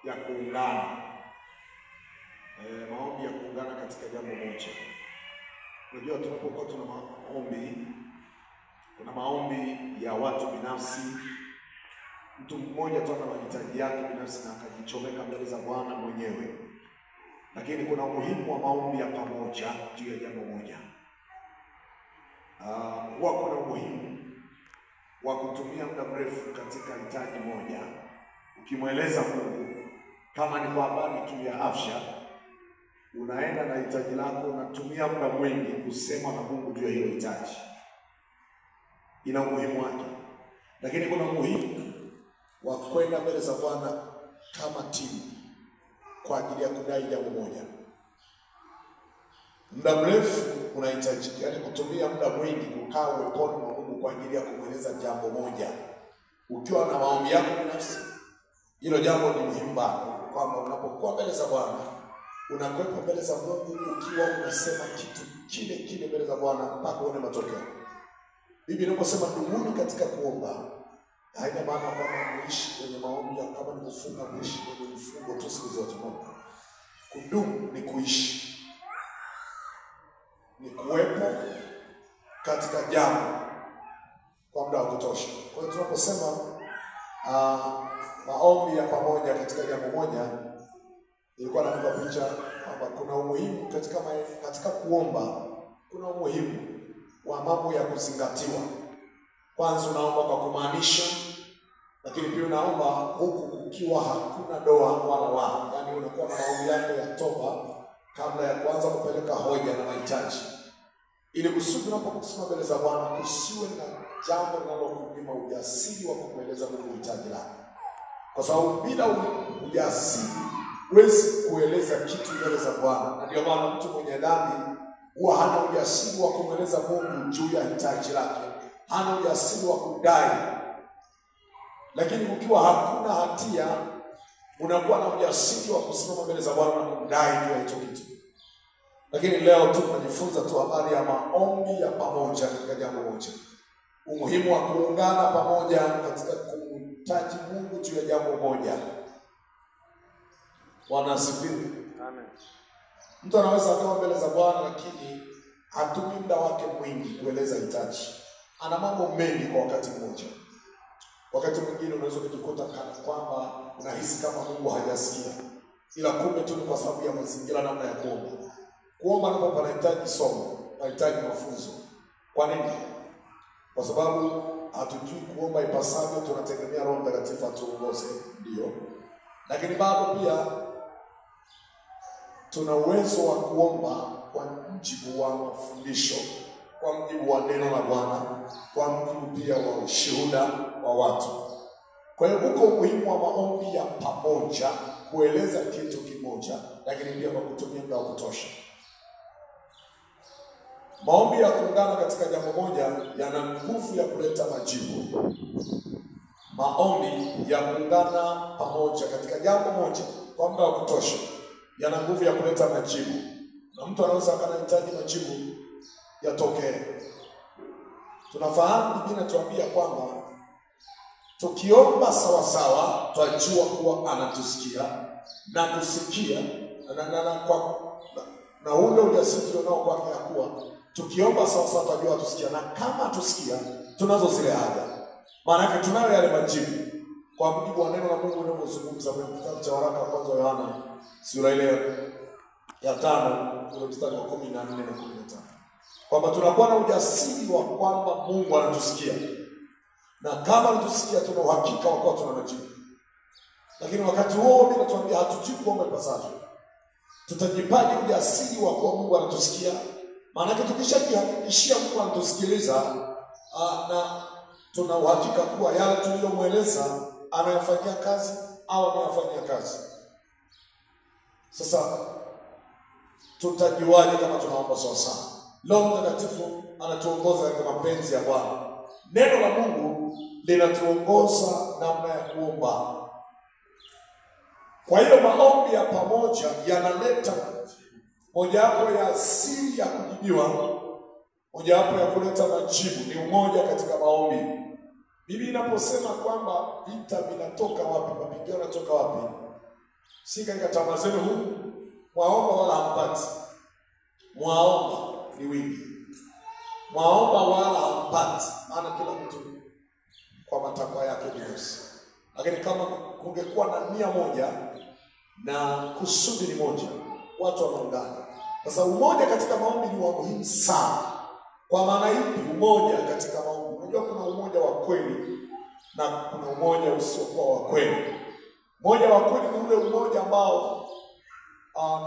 ya kuungana. Maombi ya kuungana katika jambo moja. Unajua tunapokuwa tuna maombi, kuna maombi ya watu binafsi. Mtu mmoja tu ana mahitaji yake binafsi na akajichomeka mbele za Bwana mwenyewe. Lakini kuna umuhimu wa maombi ya pamoja juu ya jambo moja. Huwa kuna umuhimu wa kutumia muda mrefu katika hitaji moja. Ukimweleza Mungu, kama ni kwa habari tu ya afya, unaenda na hitaji lako, unatumia muda mwingi kusema na Mungu juu ya hilo hitaji. Ina umuhimu wake. Lakini kuna umuhimu wa kwenda mbele za Bwana kama timu kwa ajili ya kudai jambo moja. Muda mrefu unahitaji, yaani kutumia muda mwingi kukaa uweponi mwa Mungu kwa ajili ya kumweleza jambo moja. Ukiwa na maombi yako binafsi, hilo jambo ni muhimu bado, kwamba unapokuwa mbele za Bwana, unakuwepo mbele za Mungu ukiwa unasema kitu kile kile mbele za Bwana mpaka uone matokeo. Biblia inaposema dumuni katika kuomba, haina maana kwamba muishi kwenye maombi kama ni kufunga, muishi kwenye mfungo tu siku zote. Kudumu ni kuishi, ni kuwepo katika jambo kwa muda wa kutosha. Kwa hiyo tunaposema maombi ya pamoja katika jambo moja, ilikuwa nakupa picha kwamba kuna umuhimu katika kuomba. Kuna umuhimu wa mambo ya kuzingatiwa. Kwanza unaomba kwa kumaanisha, lakini pia unaomba huku kukiwa hakuna doa wala wa. Yaani unakuwa na maombi yako ya toba kabla ya kuanza kupeleka hoja na mahitaji. Ili kusudi unapokusimama mbele za Bwana kusiwe na jambo linalokunyima ujasiri wa kumweleza Mungu hitaji lako. Kwa sababu bila ujasiri huwezi kueleza kitu mbele za Bwana. Na ndio maana mtu mwenye dhambi huwa hana ujasiri wa kumweleza Mungu juu ya hitaji lake. Hana ujasiri wa kudai. Lakini ukiwa hakuna hatia, unakuwa na ujasiri wa kusimama mbele za Bwana na kudai juu ya hicho kitu. Lakini leo tunajifunza tu habari ya maombi ya pamoja katika jambo moja. Umuhimu wa kuungana pamoja katika kumhitaji Mungu juu ya jambo moja. Bwana asifiwe. Amen. Mtu anaweza akawa mbele za Bwana lakini hatumii muda wake mwingi kueleza hitaji. Ana mambo mengi kwa wakati mmoja. Wakati mwingine unaweza kujikuta kana kwamba unahisi kama Mungu hajasikia. Ila kumbe tu ni kwa sababu ya mazingira namna ya kuomba. Kuomba ndipo panahitaji somo, panahitaji mafunzo. Kwa nini? Kwa sababu hatujui kuomba ipasavyo, tunategemea Roho Mtakatifu atuongoze, ndio. Lakini bado pia tuna uwezo wa kuomba kwa mujibu wa mafundisho, kwa mujibu wa neno la Bwana, kwa mujibu pia wa ushuhuda wa watu. Kwa hiyo uko umuhimu wa maombi ya pamoja, kueleza kitu kimoja, lakini pia kwa kutumia muda wa kutosha. Maombi ya kuungana katika jambo moja yana nguvu ya kuleta majibu. Maombi ya kuungana pamoja katika jambo moja kwa muda wa kutosha yana nguvu ya kuleta majibu. Na mtu anaweza akanahitaji majibu yatokee. Tunafahamu Biblia inatuambia kwamba tukiomba sawa sawa, twajua kuwa anatusikia na kusikia na ule ujasiri tunao kwake ya kuwa tukiomba sawa sawa twajua atusikia, na kama atusikia tunazo zile haja. Maana yake tunayo yale majibu kwa mujibu wa neno la Mungu linalozungumza kwenye kitabu cha waraka wa kwanza wa Yohana sura ile ya 5 mstari wa 14 na 15. Kwamba tunakuwa na ujasiri wa kwamba Mungu anatusikia. Na kama anatusikia tuna uhakika wa kuwa tuna majibu. Lakini wakati huo Biblia inatuambia hatujui kuomba ipasavyo. Tutajipaje ujasiri wa kuwa Mungu anatusikia? Maana tukishajihakikishia Mungu anatusikiliza na tuna uhakika kuwa yale tuliyomweleza anayafanyia kazi au anayafanyia kazi. Sasa tutajuaje kama tunaomba sawa sawa? Roho Mtakatifu anatuongoza katika mapenzi ya Bwana. Neno la Mungu linatuongoza namna ya kuomba. Kwa hiyo maombi ya pamoja yanaleta mojawapo ya siri ya kujibiwa, mojawapo ya kuleta majibu ni umoja katika maombi. Biblia inaposema kwamba vita vinatoka wapi, mapigano yanatoka wapi, Si katika tamaa zenu huku mwaomba wala hampati. Mwaomba ni wingi. Mwaomba wala hampati. Maana kila mtu kwa matakwa yake binafsi. Lakini kama kungekuwa na nia moja na kusudi ni moja, watu wanaungana. Sasa umoja katika maombi ni wa muhimu sana. Kwa maana ipi umoja katika maombi? Unajua kuna umoja wa kweli na kuna umoja usiokuwa wa kweli. Umoja wa kweli ni ule umoja ambao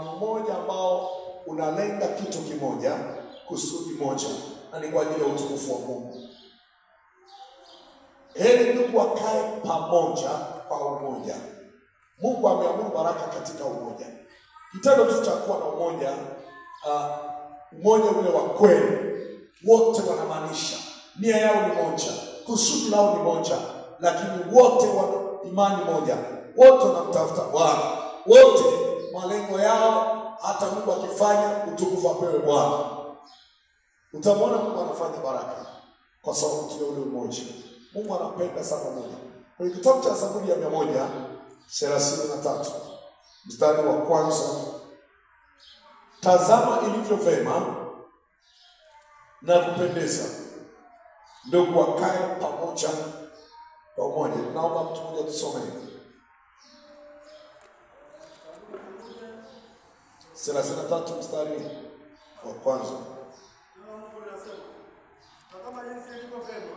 ni umoja ambao unalenga kitu kimoja, kusudi moja, na ni kwa ajili ya utukufu wa Mungu. Heri ndugu wakae pamoja kwa umoja. Mungu ameamuru baraka katika umoja. Kitendo tu cha kuwa na umoja, umoja ule wa kweli, wote wanamaanisha nia yao ni moja, kusudi lao ni moja, lakini wote wana imani moja, wote wanamtafuta Bwana, wote malengo yao, hata Mungu akifanya utukufu apewe Bwana. Utamwona Mungu anafanya baraka kwa sababu ya ule umoja. Mungu anapenda sana umoja. Kwenye kitabu cha Zaburi ya 133 mstari wa kwanza, tazama ilivyo vema na kupendeza ndugu wakae pamoja kwa umoja. Naomba mtu mmoja tusome 33 mstari wa kwanza. Kama jinsi ilivyo vema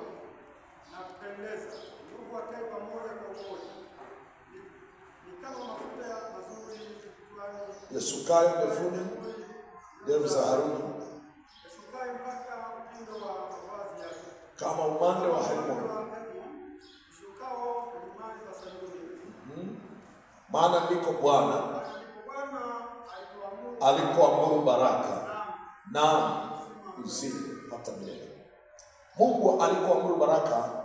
na kupendeza ndugu wakae pamoja kwa umoja, ni kama mafuta mazuri kichwani yasukayo ndevuni, ndevu za Haruni, yasukayo mpaka upindo wa mavazi yake, kama umande wa Hermoni, ushukao mlimani pa Sayuni. Maana ndiko Bwana alikoamuru baraka na uzima hata milele. Mungu alikoamuru baraka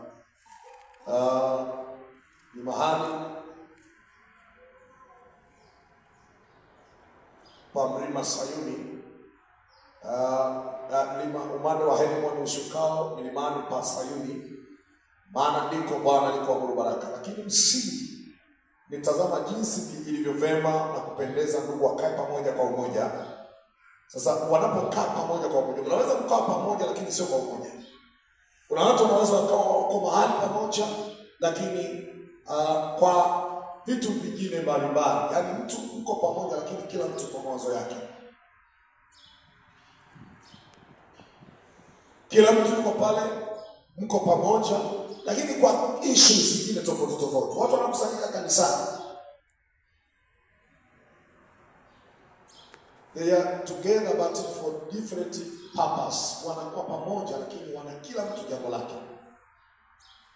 ni mahali pa mlima Sayuni, umande wa Hermoni ushukao milimani pa Sayuni, maana ndiko Bwana alikoamuru baraka. Lakini msingi nitazama jinsi ilivyo vema na kupendeza ndugu wakae pamoja kwa umoja. Sasa wanapokaa pamoja kwa umoja, unaweza kukaa pamoja lakini sio kwa umoja. Kuna watu wanaweza wakawa wako mahali pamoja lakini kwa vitu vingine mbalimbali. Yaani mtu mko pamoja lakini kila mtu kwa mawazo yake. Kila mtu yuko pale, mko pamoja lakini kwa issues zingine tofauti tofauti. Watu wanakusanyika kanisani, they are together but for different purpose. Wanakuwa pamoja lakini wana kila mtu jambo lake.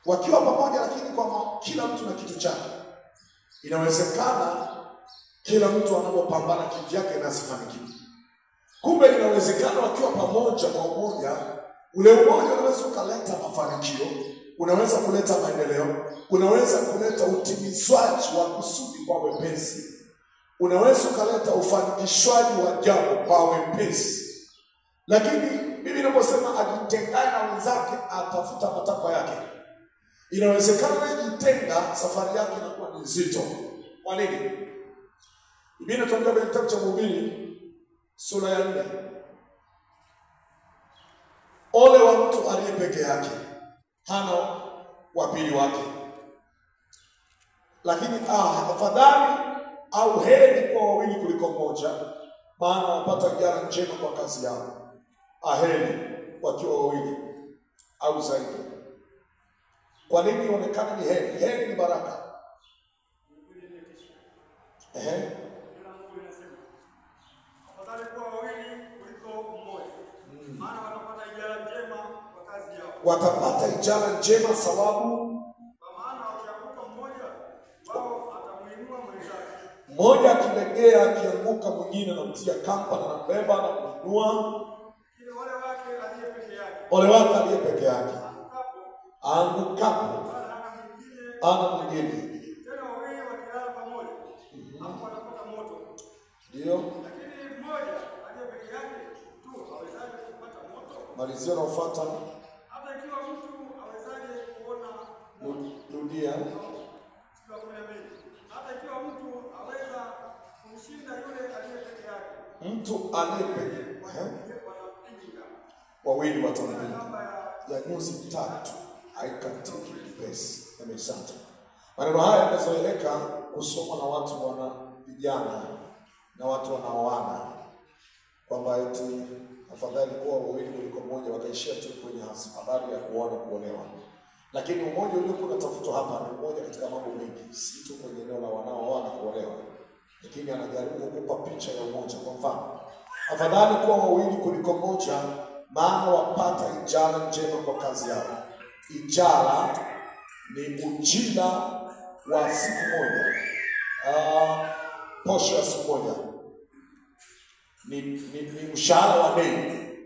Wakiwa pamoja lakini kwa kila mtu na kitu chake. Inawezekana kila mtu anapopambana kivyake na asifanikiwe. Kumbe inawezekana wakiwa pamoja kwa umoja, ule umoja unaweza kuleta mafanikio, unaweza kuleta maendeleo, unaweza kuleta utimizwaji wa kusudi kwa wepesi, unaweza kuleta ufanikishwaji wa jambo kwa wepesi. Lakini Biblia inaposema ajitengae na wenzake atafuta matakwa yake, inawezekana kujitenga, safari yake inakuwa ni nzito. Kwa nini? Biblia inatuambia kwenye kitabu cha Mhubiri sura ya 4, ole wa mtu aliye peke yake, hana wa pili wake. Lakini afadhali au heri kwa wawili kuliko mmoja, maana wapata ujira njema kwa kazi yao. Aheri wakiwa wawili au zaidi. Kwa nini ionekane ni heri? Heri ni baraka. Afadhali kuwa wawili kuliko mmoja, maana watapata ijara njema kwa kazi yao. Watapata ijara njema sababu Kwa maana wakianguka mmoja, wao atamuinua mwenzake. Mmoja akilegea akianguka mwingine anamtia kamba na anambeba na kuinua. Ile ole wake aliye peke yake. Ole wake aliye peke yake. Angukapo ana mwingine. Tena wawili wakilala pamoja, hapo watapata moto. Ndio. Lakini mmoja aliye peke yake tu hawezaje kupata moto? Malizio nafuata. Hata ikiwa mtu hawezaje kuona Rudia. hata ikiwa mtu aweza Mtu aliyepenye wawili watampinga, ya nyuzi 3 haikatiki kipesi. Amesante. Maneno haya yamezoeleka kusoma na watu wana vijana na watu wanaoana, kwamba eti afadhali kuwa wawili kuliko mmoja, wakaishia tu kwenye habari ya kuoana kuolewa. Lakini umoja uliokuwa unatafutwa hapa ni umoja katika mambo mengi, si tu kwenye eneo la wanaoana kuolewa, lakini anajaribu kukupa picha ya umoja. Kwa mfano, afadhali kuwa wawili kuliko mmoja, maana wapata ijara njema kwa kazi yao. Ijara ni ujira wa siku moja, posho ya siku moja, ni mshahara wa deni,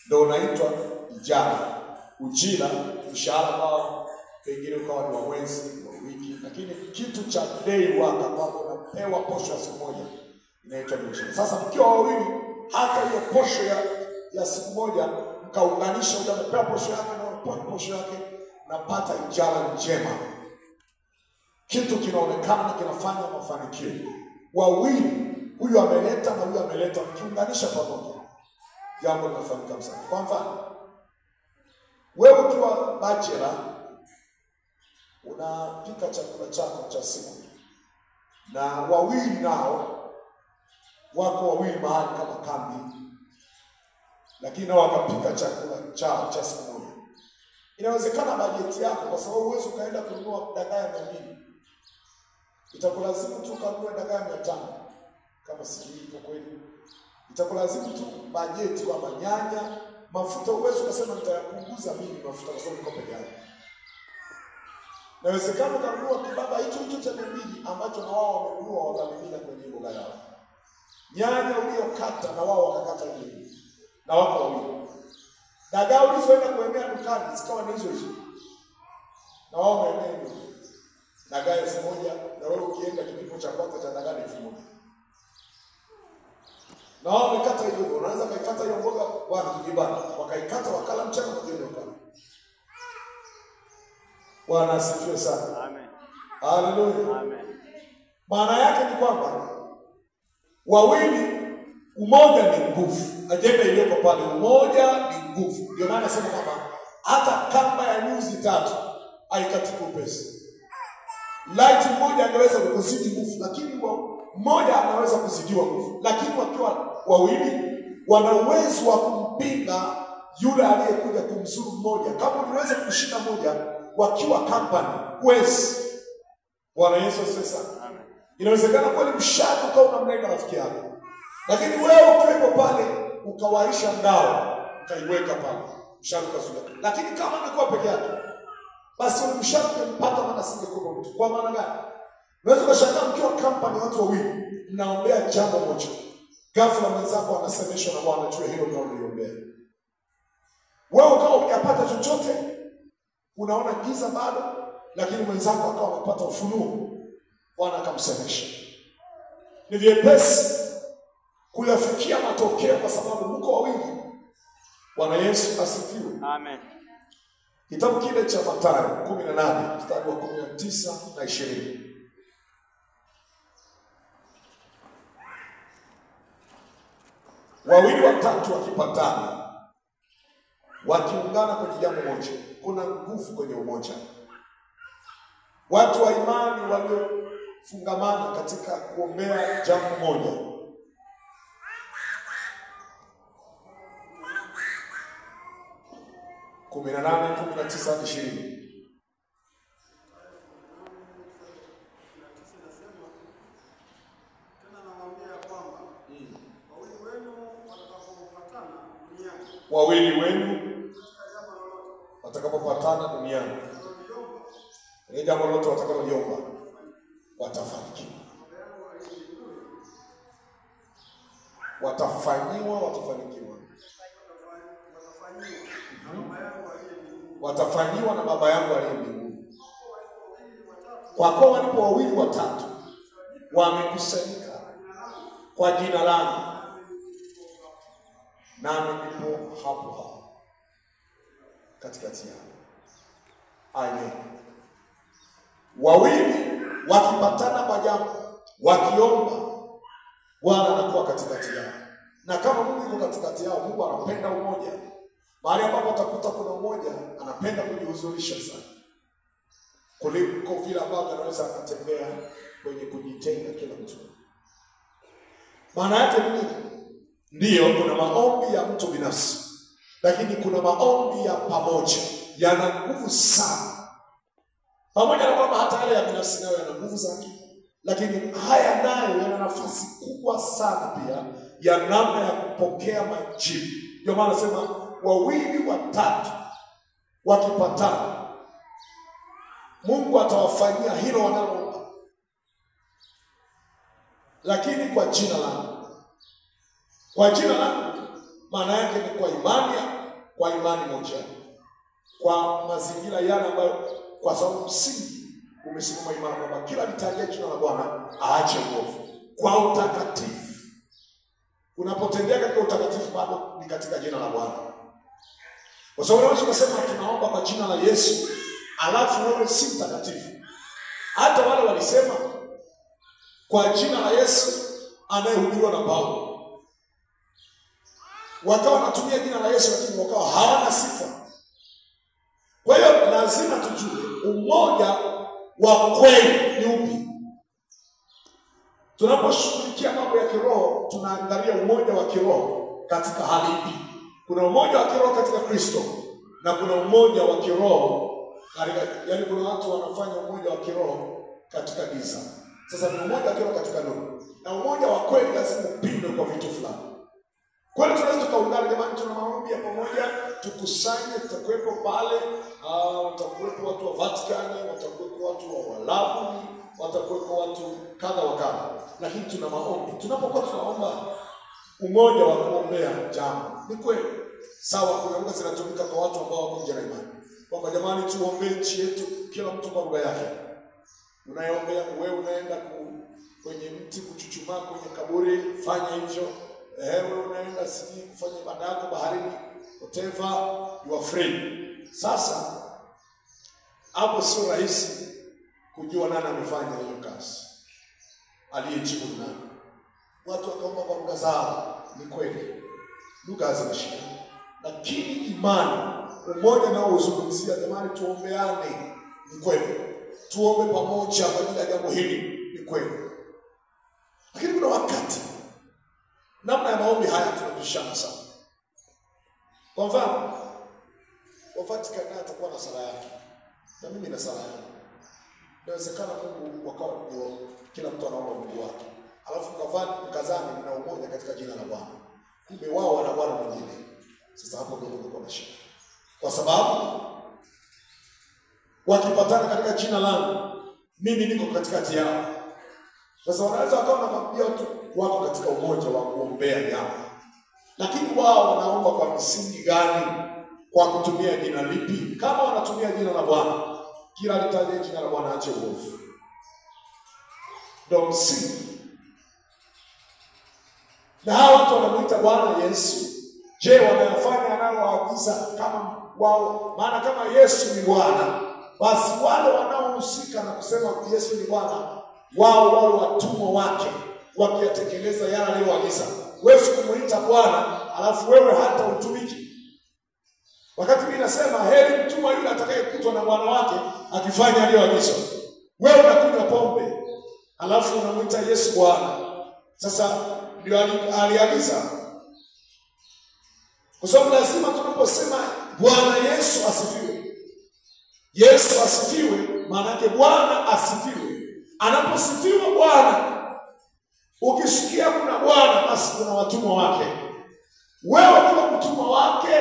ndio unaitwa ijara. Ujira mshahara ambao pengine ukawa ni wa mwezi, wa wiki, lakini kitu cha dei waka kwamba unapewa posho ya siku moja inaitwa ujira. Sasa mkiwa wawili, hata hiyo posho ya siku moja mkaunganisha, ule amepewa posho yake na unapewa posho yake, napata ijara njema. Kitu kinaonekana na kinafanya mafanikio. Wawili, huyu ameleta na huyu ameleta, mkiunganisha pamoja, jambo linafanyika msana. Kwa mfano, wewe ukiwa bachelor unapika chakula chako cha siku, na wawili nao wako wawili mahali kama kambi, lakini nao wakapika chakula chao cha siku moja. Inawezekana bajeti yako, kwa sababu huwezi ukaenda kununua dagaa 200, itakulazimu tu kununua dagaa 500 kama sivyo kweli. Itakulazimu tu bajeti kwa nyanya, mafuta. Uwezo ukasema nitayapunguza mimi mafuta kwa sababu niko peke yangu. Inawezekana ukanunua kibaba hicho cha 200 ambacho na wao wamenunua wakamimina kwenye mboga yao. Nyanya uliokata na wao wakakata hiyo, na wako wawili. Dagaa ulizoenda kuemea dukani zikawa ni hizo, na wao wameemea hiyo. Dagaa 1000, na wewe ukienda kipimo cha kwanza cha dagaa 1000. Na wao wamekata hiyo. Unaweza kaikata hiyo mboga bwana kujibana, wakaikata wakala mchana na jioni wakala. Bwana asifiwe sana. Amen. Haleluya. Amen. Maana yake ni kwamba wawili, umoja ni nguvu. Ajenda iliyoko pale, umoja ni nguvu. Ndio maana nasema kwamba hata kamba ya nyuzi 3 haikatiki upesi. Light mmoja angeweza kuzidi nguvu, lakini mmoja anaweza kuzidiwa nguvu. Lakini wakiwa wawili, wana uwezo wa kumpinga yule aliyekuja kumzuru mmoja. Kama unaweza kushinda mmoja wakiwa company, uwezi. Bwana Yesu asifiwe. Amen. Inawezekana kweli mshaka ukawa unamlenga rafiki yako, lakini wewe ukiwepo pale ukawaisha ngao, ukaiweka pale, mshaka ukazuia. Lakini kama angekuwa peke yake, basi mshaka ungempata, maana singekuwa mtu. Kwa maana gani? Unaweza kushangaa mkiwa company watu wawili mnaombea jambo moja, ghafla mwenzako anasemeshwa na Bwana juu hilo mnaoliombea. Wewe ukawa hujapata chochote, unaona giza bado, lakini mwenzako akawa amepata ufunuo, Bwana akamsemesha. Ni vyepesi kuyafikia matokeo kwa sababu mko wawili. Bwana Yesu asifiwe. Amen. Kitabu kile cha Mathayo 18 mstari wa 19 na 20. Wawili watatu wakipatana, wakiungana kwenye jambo moja, kuna nguvu kwenye umoja. Watu wa imani waliofungamana katika kuombea jambo moja, Kumi na 19:20. Wawili wenu watakapopatana duniani, ni jambo lote watakaloliomba watafanikiwa. Watafanyiwa na Baba yangu aliye mbinguni. Kwa kuwa walipo wawili watatu wamekusanyika kwa jina langu, nami nipo hapo katikati yao. Amen. Wawili wakipatana kwa jambo, wakiomba, Bwana anakuwa katikati yao. Na kama Mungu yuko katikati yao, Mungu anapenda umoja. Mahali ambapo atakuta kuna umoja, anapenda kujihuzurisha sana, kuliko vile ambavyo anaweza akatembea kwenye kujitenga kila mtu. Maana yake nini? Ndiyo, kuna maombi ya mtu binafsi, lakini kuna maombi ya pamoja, yana nguvu sana. Pamoja na kwamba hata yale ya binafsi nayo yana nguvu zake, lakini haya nayo yana nafasi kubwa sana pia ya namna ya kupokea majibu. Ndio maana nasema wawili watatu wakipatana, Mungu atawafanyia hilo wanaloomba. Lakini kwa jina langu. Kwa jina langu maana yake ni kwa imani moja. Kwa mazingira yale ambayo kwa sababu msingi umesimama imara kwamba kila litajia jina la Bwana aache uovu. Kwa utakatifu. Unapotembea katika utakatifu bado ni katika jina la Bwana. Kwa sababu unaweza kusema tunaomba kwa jina la Yesu, alafu wewe si mtakatifu. Hata wale walisema kwa jina la Yesu anayehubiriwa na Paulo, wakawa wanatumia jina la Yesu lakini wakawa hawana sifa. Kwa hiyo lazima tujue umoja wa kweli ni upi. Tunaposhughulikia mambo ya kiroho, tunaangalia umoja wa kiroho katika hali ipi. Kuna umoja wa kiroho katika Kristo na kuna umoja wa kiroho katika, yaani kuna watu wanafanya umoja wa kiroho katika giza. Sasa ni umoja wa kiroho katika nuru. Na umoja wa kweli lazima upimwe kwa vitu fulani. Kwa hiyo tunaweza tukaungana, jamani, tuna maombi ya pamoja, tukusanye, tutakuwepo pale, watakuwepo watu wa Vatican, watakuwepo watu wa Walabu, watakuwepo watu kadha wa kadha. Lakini tuna maombi. Tunapokuwa tunaomba umoja wa kuombea jambo, ni kweli sawa, kuna lugha zinatumika kwa watu ambao wako nje na imani. Kwamba jamani, tuombee nchi yetu, kila mtu kwa lugha yake. Unayeombea wewe unaenda kwenye mti kuchuchumaa kwenye kaburi, fanya hivyo. Wewe unaenda siji kufanya ibada yako baharini, whatever, you are free. Sasa hapo sio rahisi kujua nani amefanya hiyo kazi, aliyejibu nani. Watu wakaomba kwa lugha zao, ni kweli lugha zinashika, lakini imani, umoja nao uzungumzia, jamani tuombeane, ni kweli. Tuombe pamoja kwa ajili ya jambo hili, ni kweli. Lakini kuna wakati namna ya maombi haya tunabishana sana. Kwa mfano, Vatican naye atakuwa na sala yake, na mimi na sala yangu. Inawezekana Mungu wakawa ndio kila mtu anaomba Mungu wake. Alafu mkazani mna umoja katika jina la Bwana. Kumbe wao wana bwana mwingine. Sasa hapo ndio kuna shida. Kwa sababu wakipatana katika jina langu, mimi niko katikati yao. Sasa wanaweza wakawa wanakwambia watu wako katika umoja wa kuombea jambo, lakini wao wanaomba kwa msingi gani? Kwa kutumia jina lipi? Kama wanatumia jina la Bwana, kila litaje jina la Bwana aache uovu. Ndio msingi. Na hao watu wanamuita Bwana Yesu. Je, wanayafanya anayoagiza kama wao? Maana kama Yesu ni Bwana, basi wale wanaohusika na kusema Yesu ni Bwana, wao wale watumwa wake wakiyatekeleza yale aliyoagiza. Wewe kumuita Bwana alafu wewe hata utumiki. Wakati mimi nasema heri mtumwa yule atakayekutwa na bwana wake akifanya aliyoagizwa. Wewe unakunywa pombe alafu unamuita Yesu Bwana. Sasa ndio aliagiza. Kwa sababu lazima tunaposema Bwana Yesu asifiwe, Yesu asifiwe, maana yake Bwana asifiwe. Anaposifiwa Bwana, ukisikia kuna Bwana basi kuna watumwa wake. Wewe kama mtumwa wake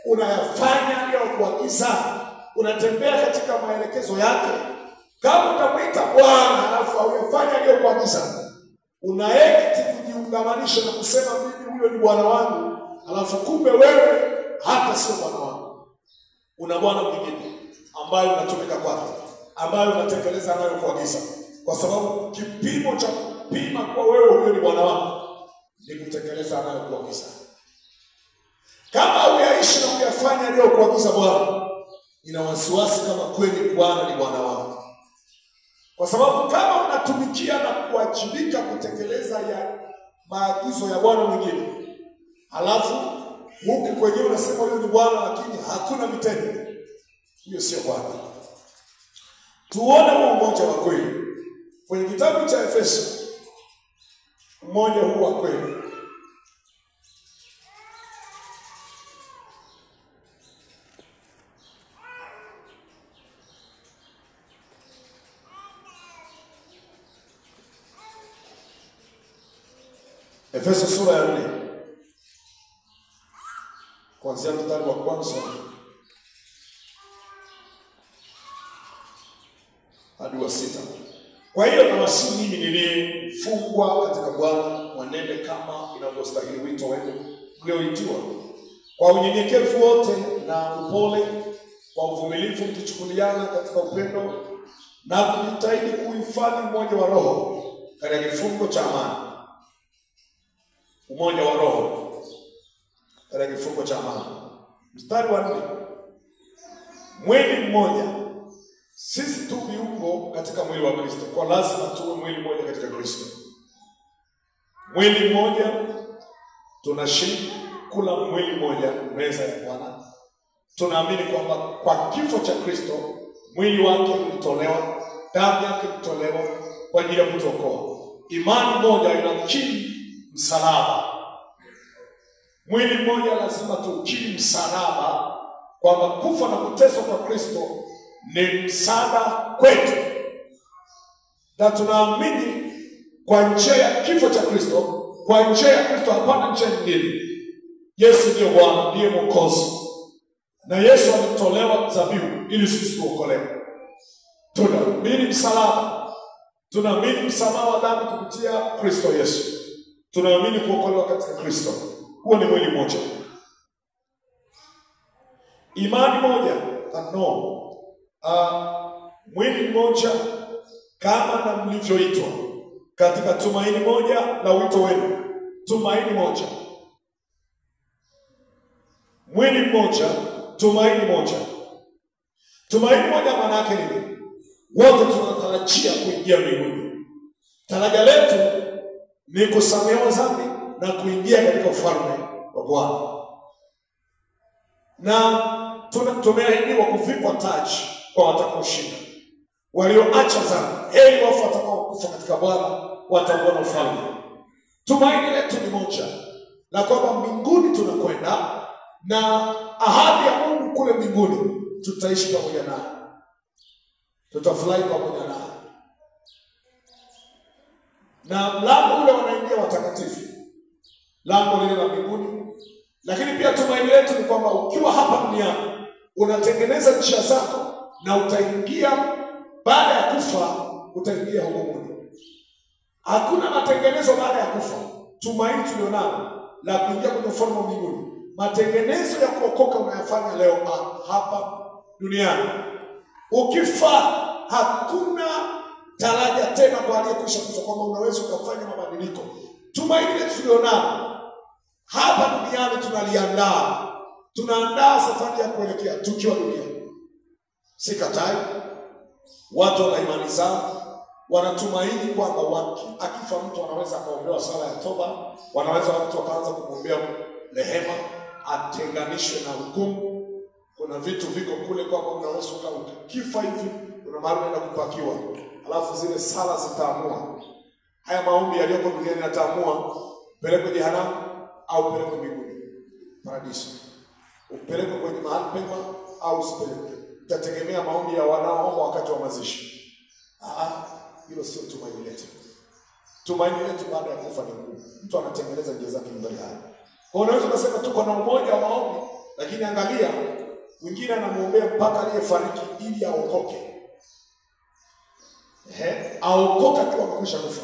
unayafanya aliyokuagiza, unatembea katika maelekezo yake. Kama utamuita Bwana alafu hauyafanya aliyokuagiza, unaekti kujiungamanisha na kusema mimi huyo ni Bwana wangu, alafu kumbe wewe hata sio Bwana wangu. Una bwana mwingine ambaye unatumika kwake, ambaye unatekeleza anayokuagiza. Kwa sababu kipimo cha kupima kwa wewe huyo ni Bwana wako ni kutekeleza anayokuagiza. Kama uyaishi na kuyafanya aliyokuagiza Bwana, ina wasiwasi kama kweli Bwana ni Bwana wako. Kwa sababu kama unatumikia na kuwajibika kutekeleza ya maagizo ya Bwana mwingine, Halafu huku kwenyewe unasema huyu ni Bwana lakini hakuna vitendo. Hiyo sio Bwana. Tuone huo umoja wa kweli. Kwenye kitabu cha Efeso, umoja huu wa kweli. Efeso sura ya 4. Kuanzia mstari wa kwanza hadi wa 6. Kwa hiyo nawasihi mimi niliyefungwa katika Bwana mwenende kama inavyostahili wito wenu mlioitiwa, kwa unyenyekevu wote na upole, kwa uvumilivu mkichukuliana katika upendo, na kujitahidi kuhifadhi umoja wa roho katika kifungo cha amani. Umoja wa roho katika kifungo cha amani. Mstari wa 4. Mwili mmoja. Sisi tu viungo katika mwili wa Kristo, kwa lazima tuwe mwili mmoja katika Kristo. Mwili mmoja, tunashiriki kula mwili mmoja meza ya Bwana. Tunaamini kwamba kwa kifo cha Kristo mwili wake ulitolewa, damu yake ilitolewa kwa ajili ya kutuokoa. Imani moja inakiri msalaba. Mwili mmoja lazima tukiri msalaba, kwamba kufa na kuteswa kwa Kristo ni msaada kwetu. Na tunaamini kwa njia ya kifo cha Kristo, kwa njia ya Kristo, hapana njia nyingine. Yesu ndiye Bwana, ndiye Mwokozi. Na Yesu alitolewa dhabihu ili sisi tuokolewe. Tunaamini msalaba. Tunaamini msamaha wa dhambi kupitia Kristo Yesu. Tunaamini kuokolewa katika Kristo. Huo ni mwili mmoja. Imani moja. Mwili mmoja kama na mlivyoitwa katika tumaini moja la wito wenu. Tumaini moja. Mwili mmoja, tumaini moja. Tumaini moja maana yake nini? Wote tunatarajia kuingia mbinguni. Taraja letu ni kusamehewa dhambi na kuingia katika ufalme wa Bwana. Na tumeahidiwa kuvikwa taji kwa watakaoshinda. Walioacha dhambi, heri wafu watakaokufa katika Bwana, watauona ufalme. Tumaini letu ni moja, na kwamba mbinguni tunakwenda, na ahadi ya Mungu kule mbinguni tutaishi pamoja naye. Tutafurahi pamoja naye. Na mlango ule wanaingia watakatifu, lango lile la mbinguni. Lakini pia tumaini letu ni kwamba ukiwa hapa duniani unatengeneza njia zako, na utaingia baada ya kufa, utaingia hukumuni. Hakuna matengenezo baada ya kufa. Tumaini tulionalo la kuingia kwenye ufalme wa mbinguni, matengenezo ya kuokoka unayafanya leo hapa duniani. Ukifa hakuna taraja tena kwa aliyekwisha kufa kwamba unaweza ukafanya mabadiliko. Tumaini letu tulionalo hapa duniani tunaliandaa. Tunaandaa safari ya kuelekea tukiwa duniani. Sikatai, watu wana imani zao, wanatumaini kwamba akifa mtu anaweza akaombewa sala ya toba, wanaweza watu wakaanza kumwombea rehema, atenganishwe na hukumu. Kuna vitu viko kule kwamba unaweza ukifa hivi kuna mahali unaenda kupakiwa, alafu zile sala zitaamua. Haya maombi yaliyoko duniani yataamua pelekwe jehanamu au pelekwe mbinguni, paradiso. Upelekwe kwenye mahali pema au usipelekwe. Itategemea maombi ya wanaoomba wakati wa mazishi. Hilo sio tumaini letu. Tumaini letu baada ya kufa ni Mungu. Mtu anatengeneza njia zake mbele yake. Kwa unaweza kusema tuko na umoja wa maombi, lakini angalia mwingine anamuombea mpaka aliyefariki ili aokoke. Aokoka tu akakwisha kufa.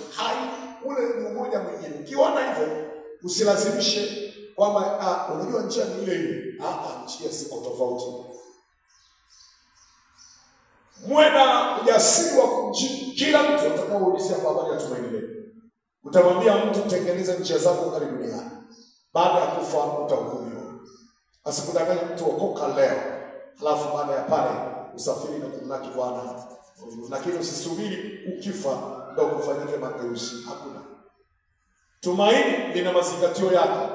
Ule ni umoja mwingine. Ukiona hivyo usilazimishe kwamba unajua njia ni ile ile. Njia ziko tofauti. Muwe na ujasiri wa kumjibu kila mtu atakaoulizia kwa habari ya tumaini letu. Utamwambia mtu tengeneza njia zako kali duniani, baada ya kufa utahukumiwa. Asikudanganye mtu okoka leo, halafu baada ya pale usafiri na kumlaki Bwana. Lakini usisubiri ukifa ndio kufanyike mageuzi. Hakuna. Tumaini lina mazingatio yake.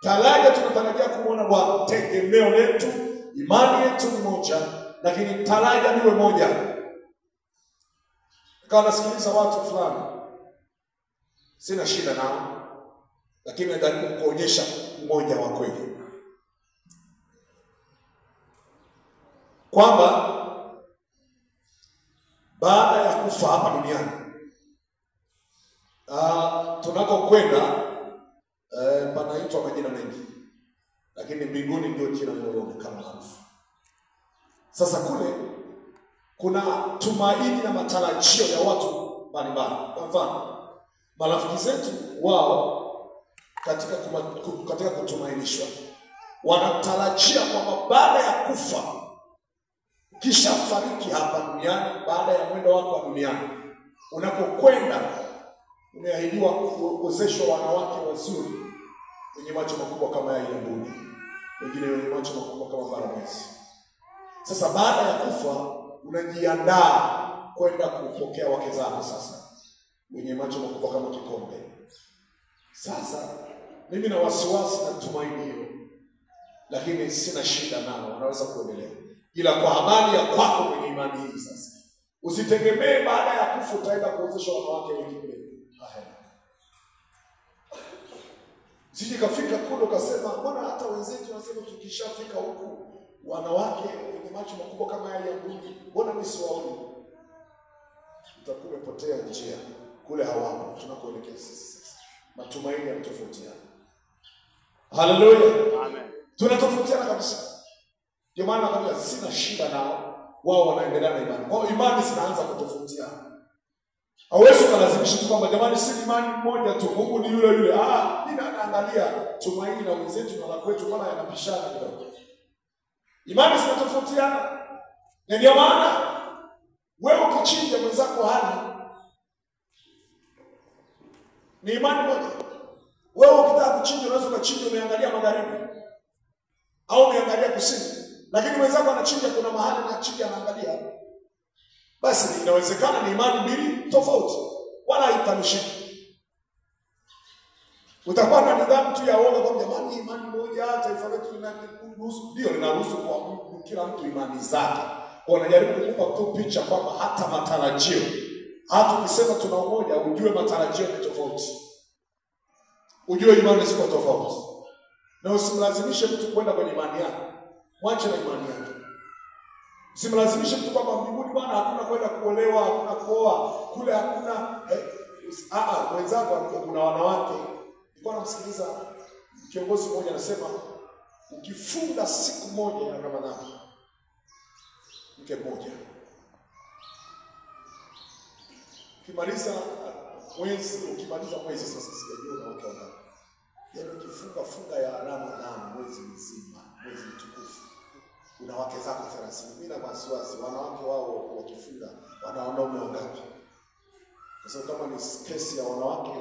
Taraja tunatarajia kumwona Bwana. Tegemeo letu, imani yetu ni moja, lakini taraja niwe moja. Nikawa nasikiliza watu fulani, sina shida nao, lakini najaribu kuonyesha umoja wa kweli, kwamba baada ya kufa hapa duniani tunakokwenda panaitwa majina mengi, lakini mbinguni ndio jina linaloonekana maarufu. Sasa kule kuna tumaini na matarajio ya watu mbalimbali. Kwa mfano, marafiki zetu wao katika kutumainishwa wanatarajia kwamba baada ya kufa, kisha fariki hapa duniani, baada ya mwendo wako wa duniani, unapokwenda umeahidiwa kuozeshwa wanawake wazuri wenye macho makubwa kama ya mbuni, wengine wenye macho makubwa kama baramwezi. Sasa baada ya kufa unajiandaa kwenda kupokea wake zako sasa, wenye macho makubwa kama kikombe. Sasa mimi na wasiwasi na tumaini hilo, lakini sina shida nao, wanaweza kuendelea. Ila kwa habari ya kwako mwenye imani hii sasa, usitegemee baada ya kufa utaenda kuozesha wanawake wengine. Sije kafika kule ukasema, mbona hata wenzetu wanasema tukishafika huku wanawake wenye macho makubwa kama yale ya mbuni, mbona mimi siwaoni? Utakuwa umepotea njia. Kule hawapo, tunakoelekea sisi sasa. Matumaini yanatofautiana. Haleluya. Amen. Tunatofautiana kabisa. Ndio maana kabisa sina shida nao, wao wanaendelea na imani. Kwa imani zinaanza kutofautiana. Hawezi kulazimisha tu kwamba jamani si imani moja tu, Mungu ni yule yule. Mimi naangalia tumaini la wenzetu na la kwetu mbona yanapishana kidogo. Imani zinatofautiana. Na ndio maana wewe ukichinja mwenzako hali ni imani moja. Wewe ukitaka kuchinja unaweza kuchinja umeangalia magharibi au umeangalia kusini, lakini mwenzako anachinja kuna mahali anachinja anaangalia. Basi inawezekana ni imani mbili tofauti, wala haitanishiki. Utakuwa na nidhamu tu ya uoga kwa jamani imani moja, taifa letu linaruhusu, ndio linaruhusu kwa kila mtu imani zake. Wanajaribu kukupa tu picha kwamba hata matarajio, hata ukisema tuna umoja, ujue matarajio ni tofauti. Ujue imani ziko tofauti. Na usimlazimishe mtu kwenda kwenye imani yake. Mwache na imani yake. Usimlazimishe mtu kwamba mbinguni bwana hakuna kwenda kuolewa, hakuna kuoa, kule hakuna wenzako kuna wanawake. Nilikuwa namsikiliza kiongozi mmoja anasema ukifunga siku moja ya Ramadhani, mke mmoja, ukimaliza mwezi sasa sijajua na wakaona. Yaani ukifunga ya Ramadhani mwezi mzima, mwezi mtukufu, una wake zako 30. Mimi na wasiwasi wanawake wao wakifunga wana wanaume wangapi? Kwa sababu kama ni kesi ya wanawake,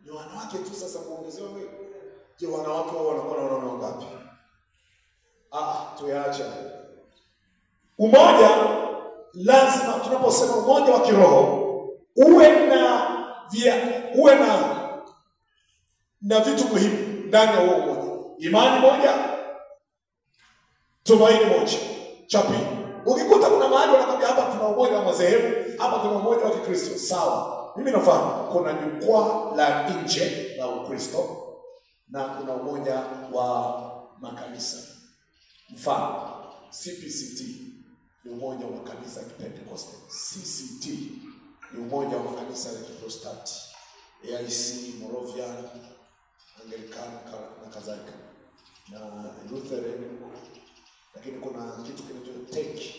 ni wanawake tu sasa kuongezewa wewe. Je, wanawake wao wanakuwa na wanaume wangapi? Tuyaache. Umoja lazima, tunaposema umoja wa kiroho, uwe na vitu muhimu ndani ya huo umoja. Imani moja, tumaini moja. Cha pili, ukikuta kuna mahali wanakwambia hapa tuna umoja wa madhehebu, hapa tuna umoja wa Kikristo, sawa. Mimi nafahamu kuna jukwaa la nje la Ukristo na kuna umoja wa makanisa. Mfano, CPCT ni umoja wa kanisa ya Pentecoste. CCT ni umoja wa kanisa ya Kiprotestanti. AIC, Moravian, Anglican na kadhalika. Na Lutheran. Lakini kuna kitu kinachoitwa TEC,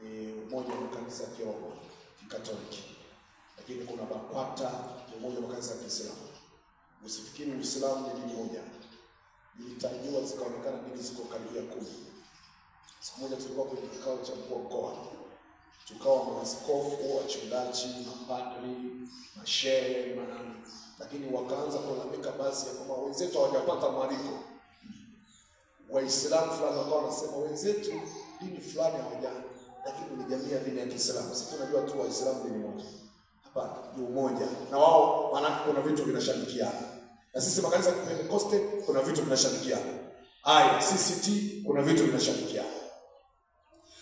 ni umoja wa kanisa ya Kiroho Kikatoliki. Lakini kuna BAKWATA, ni umoja wa kanisa ya Kiislamu. Usifikiri Uislamu ni dini moja. Nilitajua zikaonekana dini ziko karibia 10. Siku moja tulikuwa kwenye kikao cha mkoa. Tukawa na askofu, wachungaji, mapadri, mashehe, manani. Lakini wakaanza kulalamika basi ya kwamba wenzetu hawajapata mwaliko. Waislamu fulani wakawa wanasema wenzetu dini fulani hawajana, lakini ni jamii ya dini ya Kiislamu. Sisi tunajua tu Waislamu dini moja. Hapana, ni umoja. Na wao wanako kuna vitu vinashirikiana. Na sisi makanisa ya Pentecoste kuna vitu vinashirikiana. CCT kuna vitu vinashirikiana.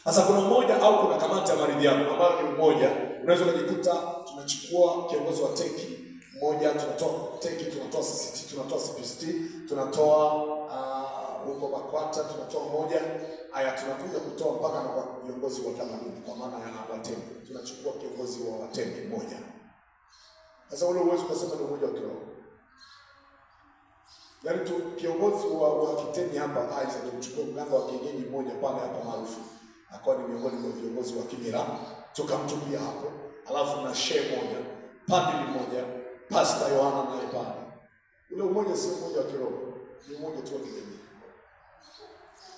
Sasa kuna umoja au kuna kamati ya maridhiano ambayo ni umoja. Unaweza kujikuta tunachukua kiongozi wa teki mmoja, tunatoa teki, tunatoa CCT, tunatoa CPST, tunatoa huko BAKWATA, tunatoa moja. Haya tunakuja kutoa mpaka na viongozi wa tamaduni kwa maana ya Watembe. Tunachukua kiongozi wa Watembe mmoja. Sasa ule uwezo kusema ni umoja wa kiroho. Yaani tu kiongozi wa Kitemi hapa Aiza tumchukue mganga wa kienyeji mmoja pale hapa maarufu. Akawa ni miongoni mwa viongozi wa Kimira, tukamtupia hapo. Alafu na shehe moja, padri mmoja, Pastor Yohana naye pale. Ule umoja sio umoja wa kiroho, ni umoja tu wa kijamii.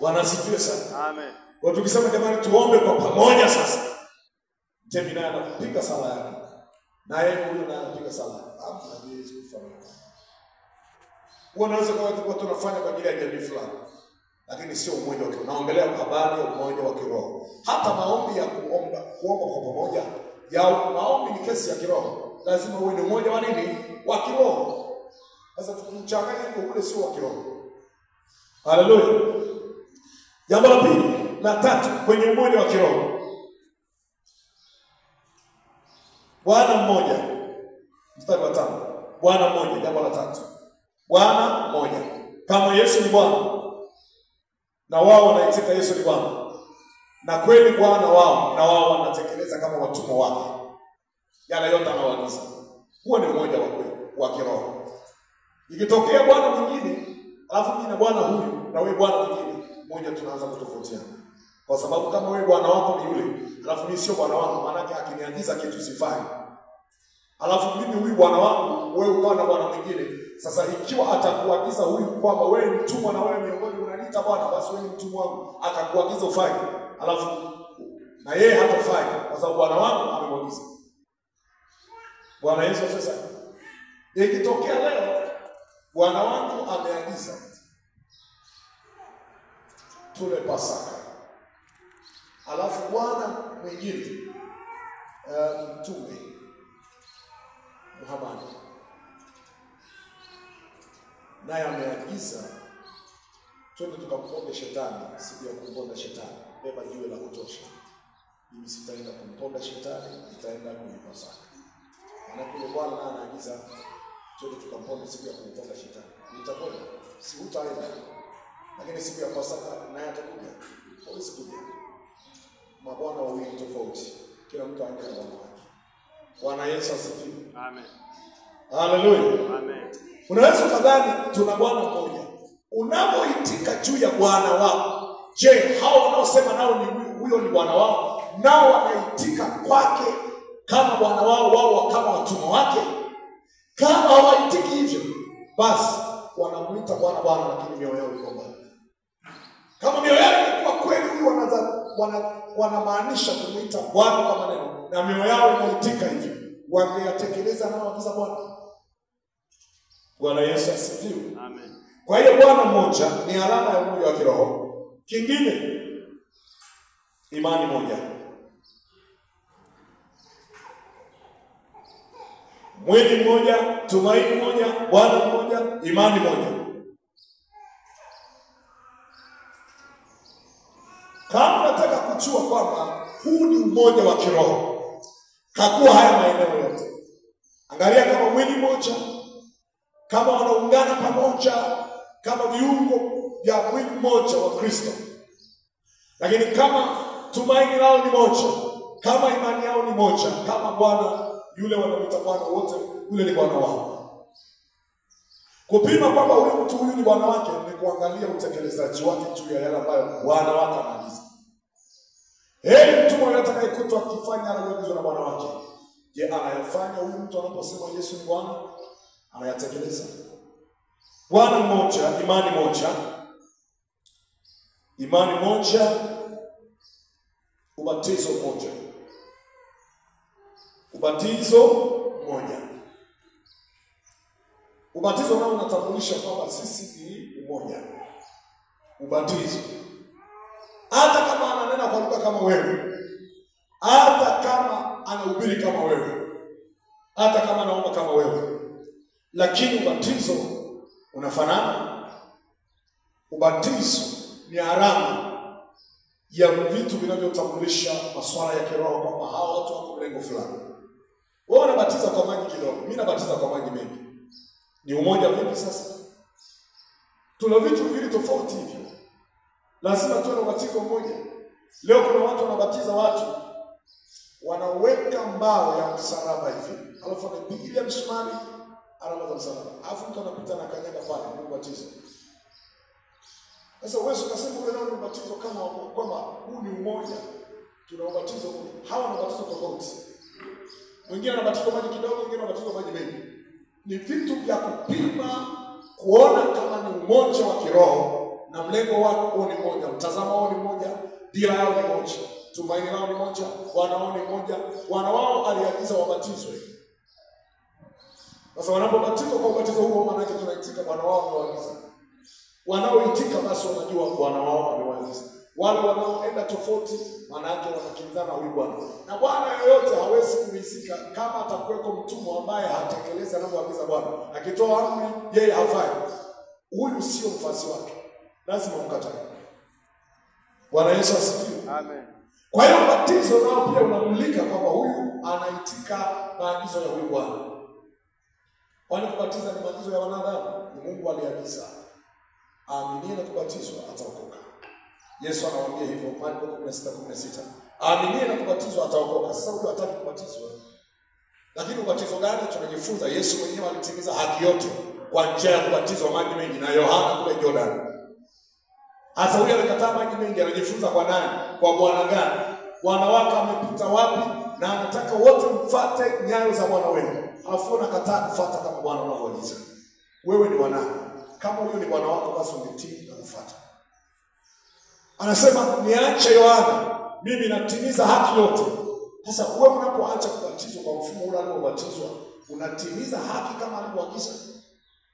Wanasifiwe sana. Amen. Kwa tukisema jamani tuombe kwa pamoja sasa. Mtemi naye anapiga sala yake. Na yeye huyo naye anapiga sala. Hapo na Yesu kufanya. Unaweza kwa tunafanya kwa ajili ya jamii fulani. Lakini sio umoja wa kiroho. Naongelea habari ya umoja wa kiroho. Hata maombi ya kuomba kwa pamoja, ya maombi ni kesi ya kiroho. Lazima uwe ni umoja wa nini? Wa kiroho. Sasa tukichanganya hivyo ule sio wa kiroho. Haleluya. Jambo la pili, la tatu kwenye umoja wa kiroho. Bwana mmoja. Mstari wa 5. Bwana mmoja, jambo la tatu. Bwana mmoja. Kama Yesu ni Bwana na wao wanaitika Yesu ni Bwana, na kweli Bwana wao na wao wanatekeleza kama watumwa wake yale yote anawaagiza. Huo ni umoja wa kweli wa kiroho. Ikitokea bwana mwingine, alafu mimi na bwana huyu na wewe bwana mwingine, mmoja tunaanza kutofautiana. Kwa sababu kama wewe bwana wako ni yule, alafu mimi sio bwana wangu, maana yake akiniagiza kitu sifanye. Alafu mimi huyu bwana wangu, wewe ukawa na bwana mwingine. Sasa ikiwa atakuagiza huyu kwamba wewe ni mtumwa na wewe miongoni unaniita bwana, basi wewe ni mtumwa wangu, akakuagiza ufanye. Alafu na yeye hatafanya kwa sababu bwana wangu amemwagiza. Bwana Yesu sasa. Ikitokea leo bwana wangu ameagiza tule Pasaka. Alafu bwana mwingine mtume Muhammad naye ameagiza twende tukamponde shetani, siku ya kumponda shetani. Beba jiwe la kutosha. Mimi sitaenda kumponda shetani, nitaenda kwenye Pasaka. Maana kule bwana naye anaagiza twende tukamponde siku ya kumponda shetani. Nitakwenda, si utaenda. Lakini siku ya Pasaka naye atakuja. Hawezi kuja. Mabwana wawili tofauti. Kila mtu aende na bwana wake. Bwana Yesu asifiwe. Amen. Haleluya. Amen. Unaweza kadhani tuna bwana mmoja. Unapoitika juu ya bwana wako, je, hao wanaosema nao ni huyo ni bwana wao, nao wanaitika kwake kama bwana wao kama watumwa wake? Kama hawaitiki hivyo, basi wanamuita bwana bwana, lakini mioyo yao iko mbali. Kama mioyo yao ilikuwa kweli, huyu wanamaanisha kumuita bwana kwa maneno, na mioyo yao inaitika hivyo, wangeyatekeleza na waagiza bwana. Bwana Yesu asifiwe. Amen. Kwa hiyo bwana mmoja ni alama ya umoja wa kiroho. Kingine, imani moja. Mwili mmoja, tumaini moja, Bwana mmoja, imani moja. Kama unataka kujua kwamba huu ni umoja wa kiroho, kakua haya maeneo yote. Angalia kama mwili mmoja, kama wanaungana pamoja, kama viungo vya mwili mmoja wa Kristo. Lakini kama tumaini lao ni moja, kama imani yao ni moja, kama Bwana yule wanamuita Bwana wote, yule ni Bwana wao. Kupima kwamba huyu mtu huyu ni bwana wake ni kuangalia utekelezaji wake juu ya yale ambayo bwana wake anaagiza. Heri mtu mmoja atakayekutwa akifanya anayoagizwa na bwana wake. Je, anayafanya huyu mtu anaposema Yesu ni Bwana? Anayatekeleza? Bwana mmoja, imani moja. Imani moja, ubatizo mmoja. Ubatizo mmoja. Ubatizo nao unatambulisha kwamba sisi ni umoja. Ubatizo. Hata kama ananena kwa lugha kama wewe, hata kama anahubiri kama wewe, hata kama anaomba kama wewe, lakini ubatizo unafanana. Ubatizo ni alama ya vitu vinavyotambulisha masuala ya kiroho kwamba hawa watu wako mlengo fulani. Wewe unabatiza kwa maji kidogo, mimi nabatiza kwa maji mengi. Ni umoja vipi sasa? Tuna vitu viwili tofauti hivyo. Lazima tuwe na ubatizo mmoja. Leo kuna watu wanabatiza watu, wanaweka mbao ya msalaba hivi, alafu wanapigilia msumari alama za msalaba. Alafu mtu anapita na kanyaga pale ni ubatizo. Sasa wewe ukasema wewe ndio ubatizo kama kwamba huu ni umoja. Tuna ubatizo huu. Hawa ni ubatizo tofauti. Wengine wanabatiza maji kidogo, wengine wanabatiza maji mengi. Ni vitu vya kupima kuona kama ni umoja wa kiroho na mlengo wao ni moja, mtazamo wao ni moja, dira yao ni moja, tumaini lao ni moja, Bwana wao ni moja. Bwana wao aliagiza wabatizwe. Sasa wanapobatizwa kwa ubatizo huo, maana yake tunaitika Bwana wao amewaagiza. Wanaoitika basi wanajua Bwana wao amewaagiza. Wale wanaoenda tofauti, maana yake wanakinzana huyu Bwana. Na Bwana yoyote hawezi kuhusika kama atakuweko mtumwa ambaye hatekeleza anavyoagiza Bwana. Akitoa amri yeye hafai. Huyu sio mfasi wake. Lazima umkatae. Bwana Yesu asifiwe. Amen. Kwa hiyo ubatizo nao pia unamulika kwamba huyu anaitika maagizo ya huyu Bwana. Kwani kubatiza ni maagizo ya wanadamu? Ni Mungu aliagiza. Aaminiye na kubatizwa ataokoka. Yesu anawaambia hivyo Marko 16:16. Aaminiye na kubatizwa ataokoka. Sasa huyu hataki kubatizwa. Lakini ubatizo gani tunajifunza? Yesu mwenyewe alitimiza haki yote kwa njia ya kubatizwa maji mengi na Yohana kule Jordan. Sasa huyu alikataa maji mengi, anajifunza kwa nani? Kwa Bwana gani? Bwana wako amepita wapi? Na anataka wote mfuate nyayo za Bwana wenu. Alafu unakataa kufuata kama Bwana anavyoagiza. Wewe ni wanani? Kama huyo ni Bwana wako basi ungetii na kufuata. Anasema niache Yohana, mimi natimiza haki yote. Sasa wewe unapoacha kubatizwa kwa mfumo ule aliobatizwa, unatimiza haki kama alivyoagiza?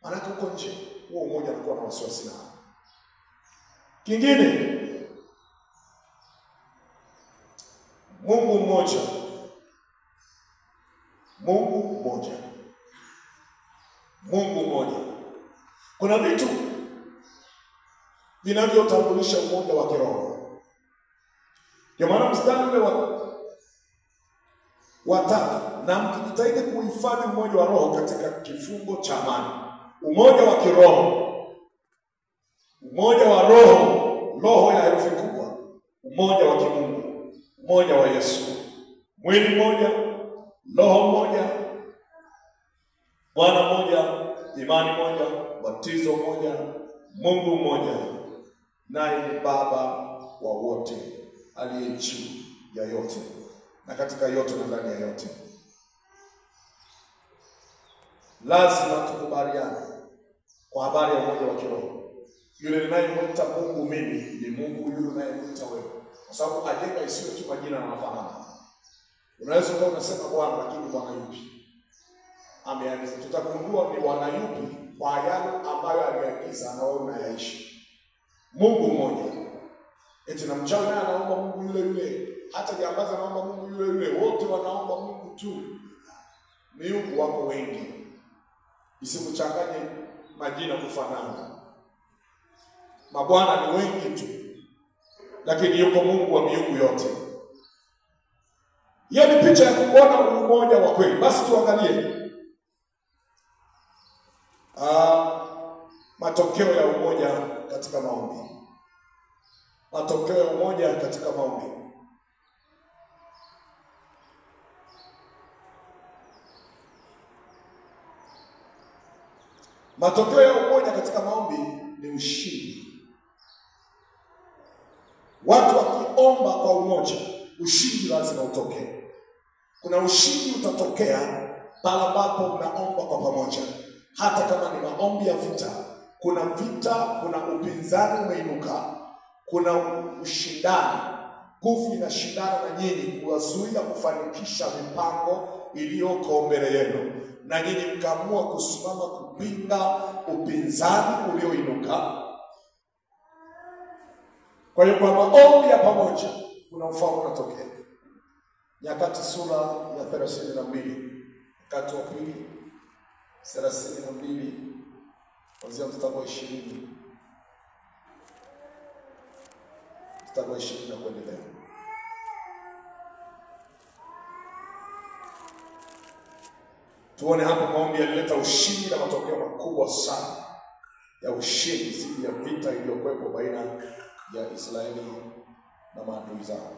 Maana uko nje, huo umoja anakuwa na wasiwasi nao. Kingine, Mungu mmoja. Mungu mmoja. Mungu mmoja. Kuna vitu vinavyotambulisha umoja wa kiroho. Ndio maana mstari ule wa 3, na mkijitahidi kuhifadhi umoja wa roho katika kifungo cha amani. Umoja wa kiroho. Umoja wa roho, roho ya herufi kubwa. Umoja wa kimungu. Umoja wa Yesu. Mwili mmoja, roho mmoja, Bwana mmoja, imani moja, batizo moja, Mungu mmoja, naye ni Baba wa wote, aliye juu ya yote na katika yote na ndani ya yote. Lazima tukubaliane kwa habari ya umoja wa kiroho. Yule ninayemwita Mungu mimi ni Mungu yule ninayemwita wewe, kwa sababu ajenda isiyo tu majina yanafanana. Unaweza kuwa unasema Bwana, lakini Bwana yupi? Ameagiza. Tutagundua ni Bwana yupi kwa yale ambayo aliagiza na wewe unayaishi. Mungu mmoja. Eti na mchawi naye anaomba Mungu yule yule, hata jambazi anaomba Mungu yule yule, wote wanaomba Mungu tu. Miungu wako wengi. Isikuchanganye majina kufanana. Mabwana ni wengi tu, lakini yuko Mungu wa miungu yote. Hiyo ni picha ya kuona umoja wa kweli. Basi tuangalie matokeo ya umoja katika maombi. Matokeo ya umoja katika maombi. Matokeo ya umoja katika maombi ni ushindi. Watu wakiomba kwa umoja, ushindi lazima utokee. Kuna ushindi utatokea pale ambapo mnaomba kwa pamoja. Hata kama ni maombi ya vita, kuna vita, kuna upinzani umeinuka, kuna ushindani. Nguvu inashindana na nyinyi kuwazuia kufanikisha mipango iliyoko mbele yenu. Na nyinyi mkaamua kusimama kupinga upinzani ulioinuka. Kwa hiyo kwa maombi ya pamoja kuna ufahamu unatokea. Nyakati sura ya 32, wakati wa pili 32 kuanzia mstari wa 20. Mstari wa 20 na kuendelea. Tuone hapo maombi yalileta ushindi na matokeo makubwa sana ya ushindi dhidi ya vita iliyokuwepo baina ya Israeli na maadui zao.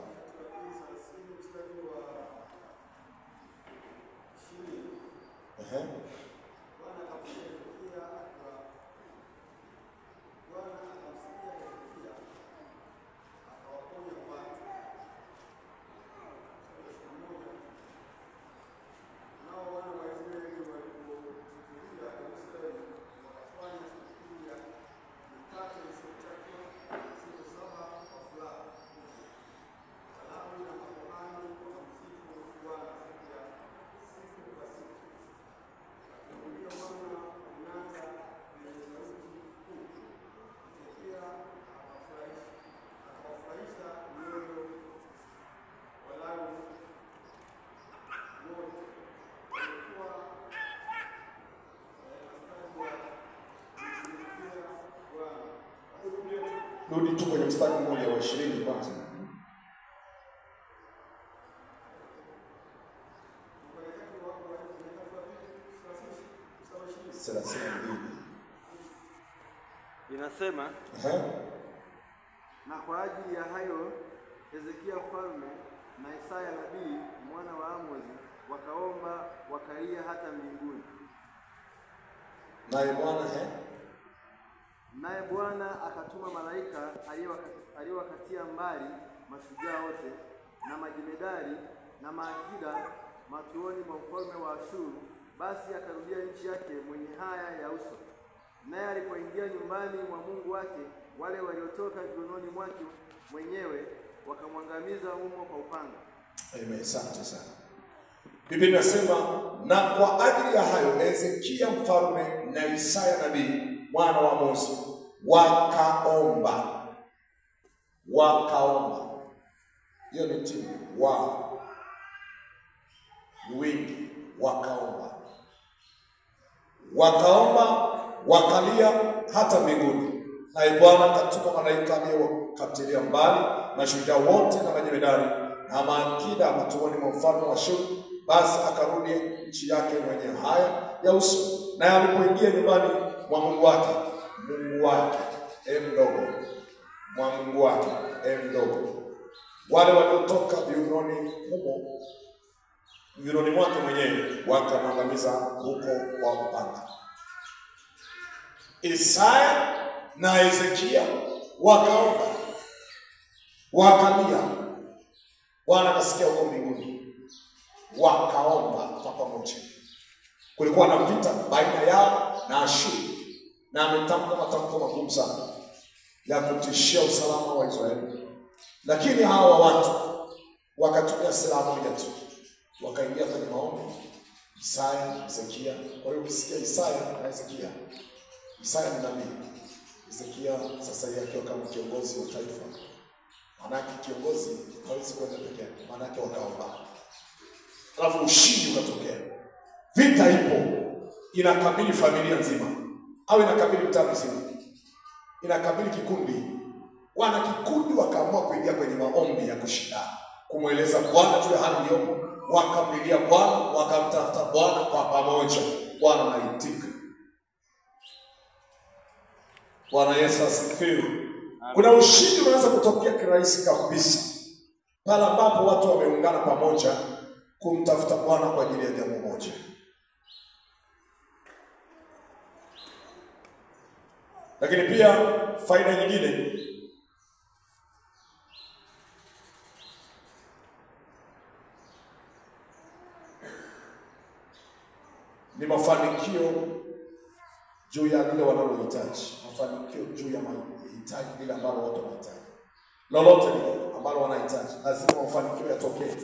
Rudi tu kwenye mstari mmoja wa 20 kwanza. Inasema, na kwa ajili ya hayo Hezekia mfalme na Isaya nabii mwana wa Amozi wakaomba wakalia hata mbinguni. Naye Bwana akatuma malaika aliyewakatia mbali mashujaa wote na majemedari na maakida matuoni mwa mfalme wa Ashuru. Basi akarudia nchi yake mwenye haya ya uso. Naye alipoingia nyumbani mwa Mungu wake, wale waliotoka viunoni mwake mwenyewe wakamwangamiza humo kwa upanga. Amen. Asante sana. Biblia inasema, na kwa ajili ya hayo Hezekia mfalme na Isaya nabii mwana wa Amozi wakaomba. Hiyo ni timu wa wingi. Wakaomba wakalia hata mbinguni. Naye Bwana akatuma malaika aliyewakatilia mbali mashujaa wote na majemedari na maakida matuoni mwa mfalme wa Ashuru. Basi akarudi nchi yake mwenye haya ya uso. Naye alipoingia nyumbani mwa Mungu wake mdogo, wale waliotoka viunoni mwake mwenyewe wakamwangamiza huko kwa upanga. Isaya na Hezekia wakaomba wakalia. Bwana akasikia huko mbinguni, wakaomba kwa pamoja. Kulikuwa na vita baina yao na Ashuru, na ametamka matamko magumu sana ya kutishia usalama wa Israeli. Lakini hawa watu wakatumia silaha moja tu, wakaingia kwenye maombi. Isaya, Hezekia. Kwa hiyo ukisikia Isaya na Hezekia, Isaya ni nabii, Hezekia sasa akiwa kama kiongozi wa taifa. Maanake kiongozi hawezi kwenda peke yake, maanake wakaomba. Alafu ushindi ukatokea. Vita ipo, inakabili familia nzima, au inakabili mtaa mzima, inakabili kikundi. Wana kikundi wakaamua kuingia kwenye maombi ya kushinda, kumweleza Bwana juu ya hali iliyopo. Wakamlilia Bwana, wakamtafuta Bwana kwa pamoja. Bwana anaitika. Bwana Yesu asifiwe. Kuna ushindi unaweza kutokea kirahisi kabisa pale ambapo watu wameungana pamoja kumtafuta Bwana kwa ajili ya jambo moja. Lakini pia faida nyingine, ni mafanikio juu ya lile wanalohitaji. Mafanikio juu ya mahitaji lile ambalo watu wanahitaji. Lolote lile ambalo wanahitaji, lazima mafanikio yatokee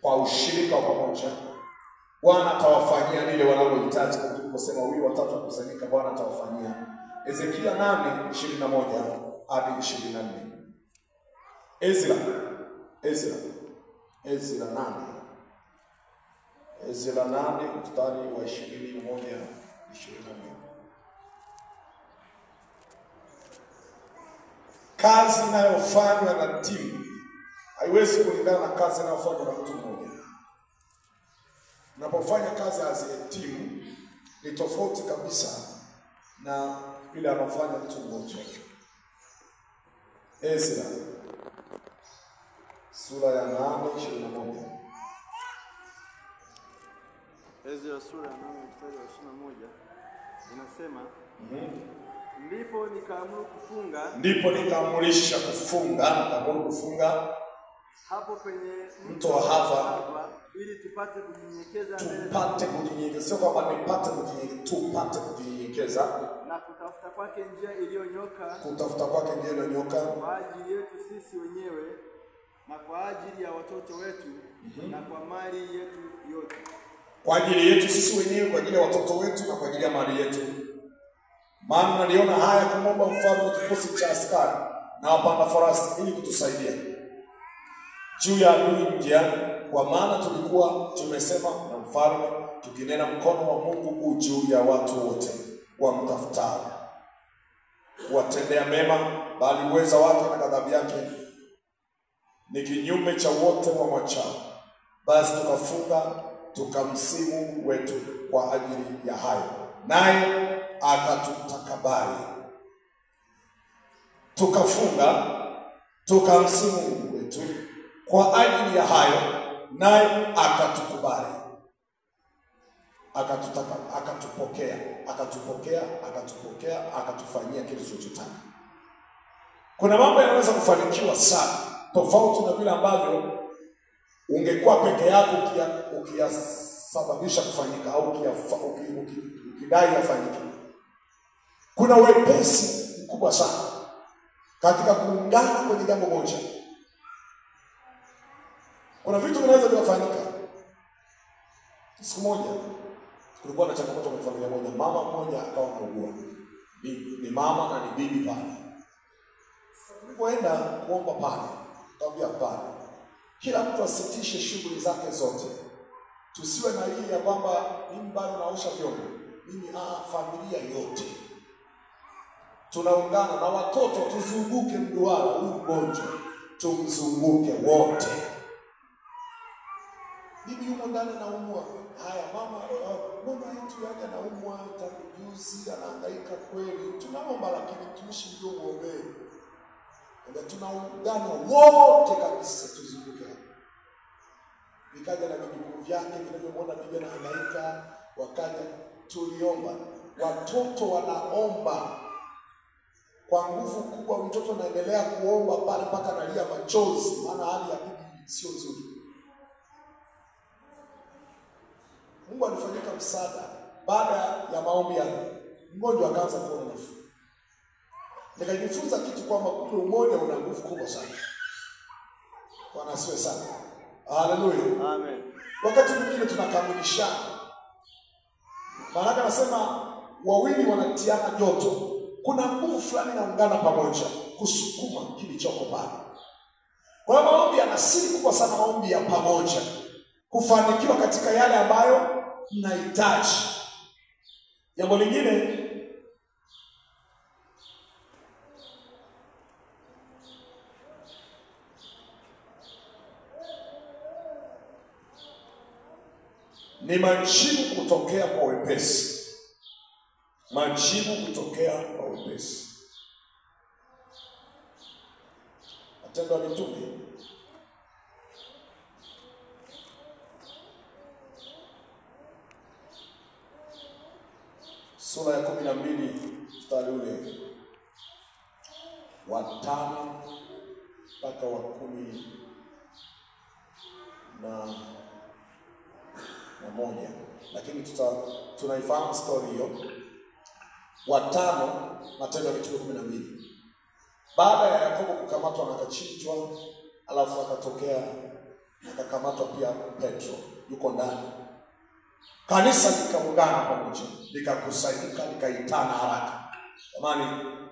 kwa ushirika wa pamoja. Bwana atawafanyia lile wanalohitaji. Tuliposema wawili watatu wakusanyika, Bwana atawafanyia. Ezekia 8:21 hadi 24. Ezra 8 mstari wa 21 24. kazi inayofanywa na timu haiwezi kulingana na kazi inayofanywa na mtu mmoja. Unapofanya kazi as a team ni tofauti kabisa na vile anafanya mtu mmoja. Ezra sura ya 8:21. Ezra sura ya 8 mstari wa 21 inasema, ndipo nikaamurisha kufunga hapo penye mto wa Hava, ili tupate kunyenyekeza sio kwamba nipate kunyenyekeza, na kutafuta kwake njia iliyonyoka, kwa ajili yetu sisi wenyewe na kwa ajili ya watoto wetu na kwa mali yetu yote. Kwa ajili yetu sisi wenyewe, kwa ajili ya watoto wetu na kwa ajili ya mali yetu. Maana naliona haya kumwomba mfalme kikosi cha askari na wapanda farasi ili kutusaidia juu ya adui mjiani, kwa maana tulikuwa tumesema na mfalme tukinena, mkono wa Mungu juu ya watu wote wamtafutao kuwatendea mema, bali uweza wake na ghadhabu yake ni kinyume cha wote wamwachao. Basi tukafunga tukamsimu wetu kwa ajili ya hayo, naye akatutakabali. Tukafunga tukamsimu wetu kwa ajili ya hayo, naye akatukubali. Akatupokea, akatufanyia kile tulichotaka. Kuna mambo yanaweza kufanikiwa sana tofauti na vile ambavyo ungekuwa peke yako ukiyasababisha kufanyika au ukidai yafanyike. Kuna wepesi mkubwa sana katika kuungana kwenye jambo moja. Kuna vitu vinaweza kufanyika. Siku moja kulikuwa na changamoto kwa familia moja. Mama mmoja akawa anaugua. Ni mama na ni bibi pale. Tulipoenda kuomba pale, tukamwambia pale, kila mtu asitishe shughuli zake zote. Tusiwe na hii ya kwamba mimi bado naosha vyombo. Familia yote tunaungana na watoto, tuzunguke mduara huu mgonjwa, tumzunguke wote. Bibi yumo ndani anaumwa. Haya mama yetu yaje anaumwa tangu juzi, anahangaika kweli. Tunaomba lakini mtumishi ndio muombee. Ndio tunaungana wote kabisa tuzunguke. Nikaja na vijukuu vyake vinavyomwona bibi anahangaika, wakaja tuliomba. Watoto wanaomba kwa nguvu kubwa, mtoto anaendelea kuomba pale mpaka analia machozi, maana hali ya bibi sio nzuri. Mungu alifanyika msaada. Baada ya maombi yake, mgonjwa akaanza kuona nafuu. Nikajifunza kitu kwamba kumbe umoja una nguvu kubwa sana. Bwana asifiwe sana. Haleluya. Amen. Wakati mwingine tunakamilishana. Maana anasema wawili wanatiana joto. Kuna nguvu fulani inaungana pamoja kusukuma kilichoko pale. Kwa hiyo maombi yana siri kubwa sana, maombi ya pamoja, kufanikiwa katika yale ambayo mnahitaji. Jambo lingine, ni majibu kutokea kwa wepesi. Majibu kutokea kwa wepesi. Matendo ya Mitume sura ya 12 mstari ule wa 5 mpaka wa 11. Lakini tunaifahamu story hiyo. Wa 5, Matendo ya Mitume 12. Baada ya Yakobo kukamatwa na akachinjwa, alafu akakamatwa pia Petro, yuko ndani. Kanisa likaungana pamoja, likakusanyika, likaitana haraka. Jamani,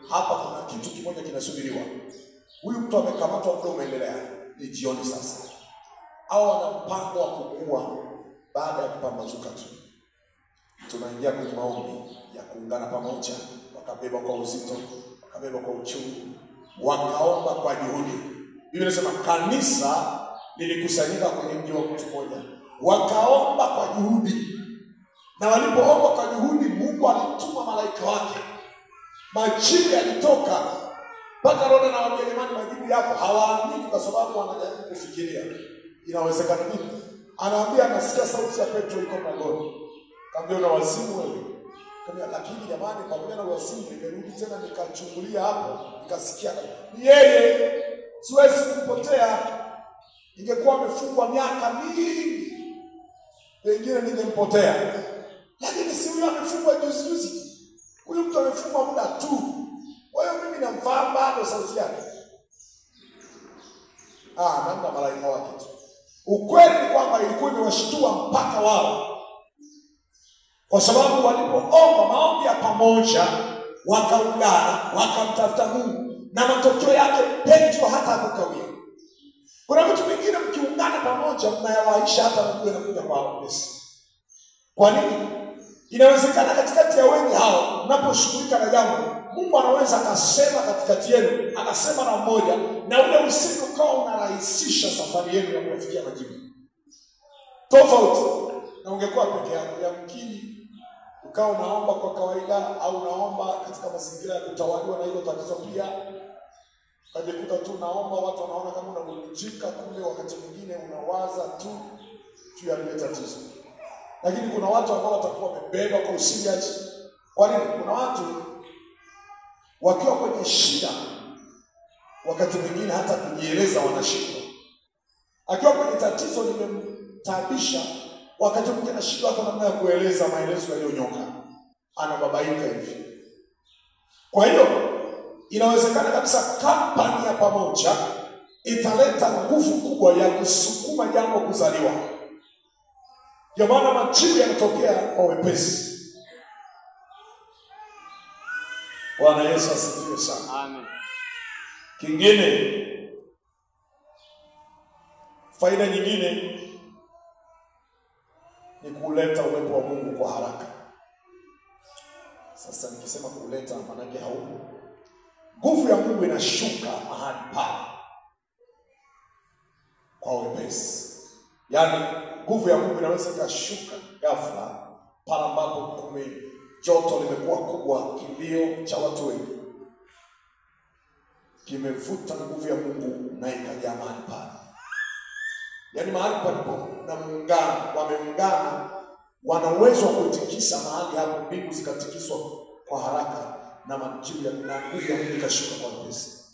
hapa kuna kitu kimoja kinasubiriwa. Huyu mtu amekamatwa, muda umeendelea, ni jioni sasa. Au ana mpango wa kukua baada ya kupambazuka tu. Tunaingia kwenye maombi ya kuungana pamoja, wakabeba kwa uzito, wakabeba kwa uchungu. wakaomba kwa juhudi. Biblia inasema kanisa lilikusanyika kwenye mji wa mtu mmoja, wakaomba kwa juhudi. Na walipoomba kwa juhudi, Mungu alituma malaika wake, majibu yalitoka. Mpaka Roda na waambia jamani, majibu yapo. Hawaamini kwa sababu wanajaribu kufikiria inawezekana vipi. Anawaambia anasikia sauti ya Petro iko mlangoni. Kaambia una wazimu wewe. Kaambia lakini jamani, pamoja na wazimu nimerudi tena nikachungulia hapo, nikasikia ni yeye. Siwezi kupotea. Ningekuwa amefungwa miaka mingi, pengine ningempotea. Lakini si huyo amefungwa juzi. Huyu mtu amefungwa muda tu. Kwa hiyo mimi namfahamu bado sauti yake. Namna malaika wake tu. Ukweli ni kwamba ilikuwa imewashtua mpaka wao. Kwa sababu walipoomba maombi ya pamoja, wakaungana, wakamtafuta Mungu, na matokeo yake Petro hata hakukawia. Kuna vitu vingine mkiungana pamoja mnayawaisha hata Mungu anakuja kwa wepesi. Kwa nini? Inawezekana katikati ya wengi hao mnaposhughulika na jambo, Mungu anaweza akasema katikati yenu, akasema na mmoja, na ule usemi ukawa unarahisisha safari yenu ya kufikia majibu. Tofauti na ungekuwa peke yako. Yamkini ukawa unaomba kwa kawaida au unaomba katika mazingira ya kutawaliwa na hilo tatizo pia. Ukajikuta tu unaomba, watu wanaona kama unabubujika, kumbe wakati mwingine unawaza tu juu ya lile tatizo. Lakini kuna watu ambao watakuwa wamebeba kwa usiriasi. Kwa nini? Kuna watu wakiwa kwenye shida, wakati mwingine hata kujieleza wanashindwa. Akiwa kwenye tatizo limemtaabisha, wakati mwingine anashindwa hata namna ya kueleza maelezo yaliyonyoka. Anababaika hivi. Kwa hiyo inawezekana kabisa kampani ya pamoja italeta nguvu kubwa ya kusukuma jambo kuzaliwa. Ndio maana majibu yanatokea kwa wepesi. Bwana Yesu asifiwe sana. Amen. Kingine, faida nyingine ni kuleta uwepo wa Mungu kwa haraka. Sasa nikisema kuleta, maana yake haupo. Nguvu ya Mungu inashuka mahali pale kwa wepesi. Yaani nguvu ya Mungu inaweza ikashuka ghafla pale ambapo joto limekuwa kubwa, kilio cha watu wengi kimevuta nguvu ya Mungu na ikajaa mahali pale. Yaani mahali palipo na muungano, wameungana, wana uwezo wa kutikisa mahali hapo, mbingu zikatikiswa kwa haraka na majibu ya nguvu ya Mungu ikashuka kwa wepesi.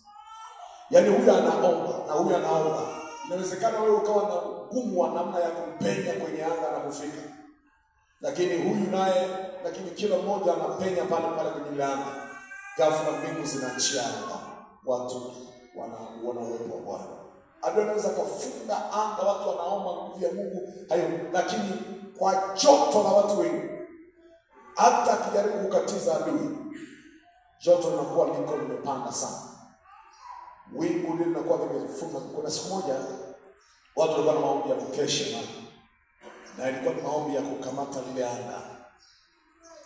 Yaani huyu anaomba na huyu anaomba. Inawezekana wewe ukawa na ugumu wa namna ya kupenya kwenye anga na kufika. Lakini huyu naye, lakini kila mmoja anapenya pale pale kwenye anga. Ghafla mbingu zinaachia anga. Watu wanaona uwepo wa Bwana. Adui anaweza kufunga anga, watu wanaomba nguvu ya Mungu hayo, lakini kwa joto la watu wengi, hata akijaribu kukatiza adui, joto linakuwa liko limepanda sana. Wingu lile linakuwa limefunga. Kuna siku moja watu walikuwa na maombi ya kukesha na ilikuwa ni maombi ya kukamata lile anga.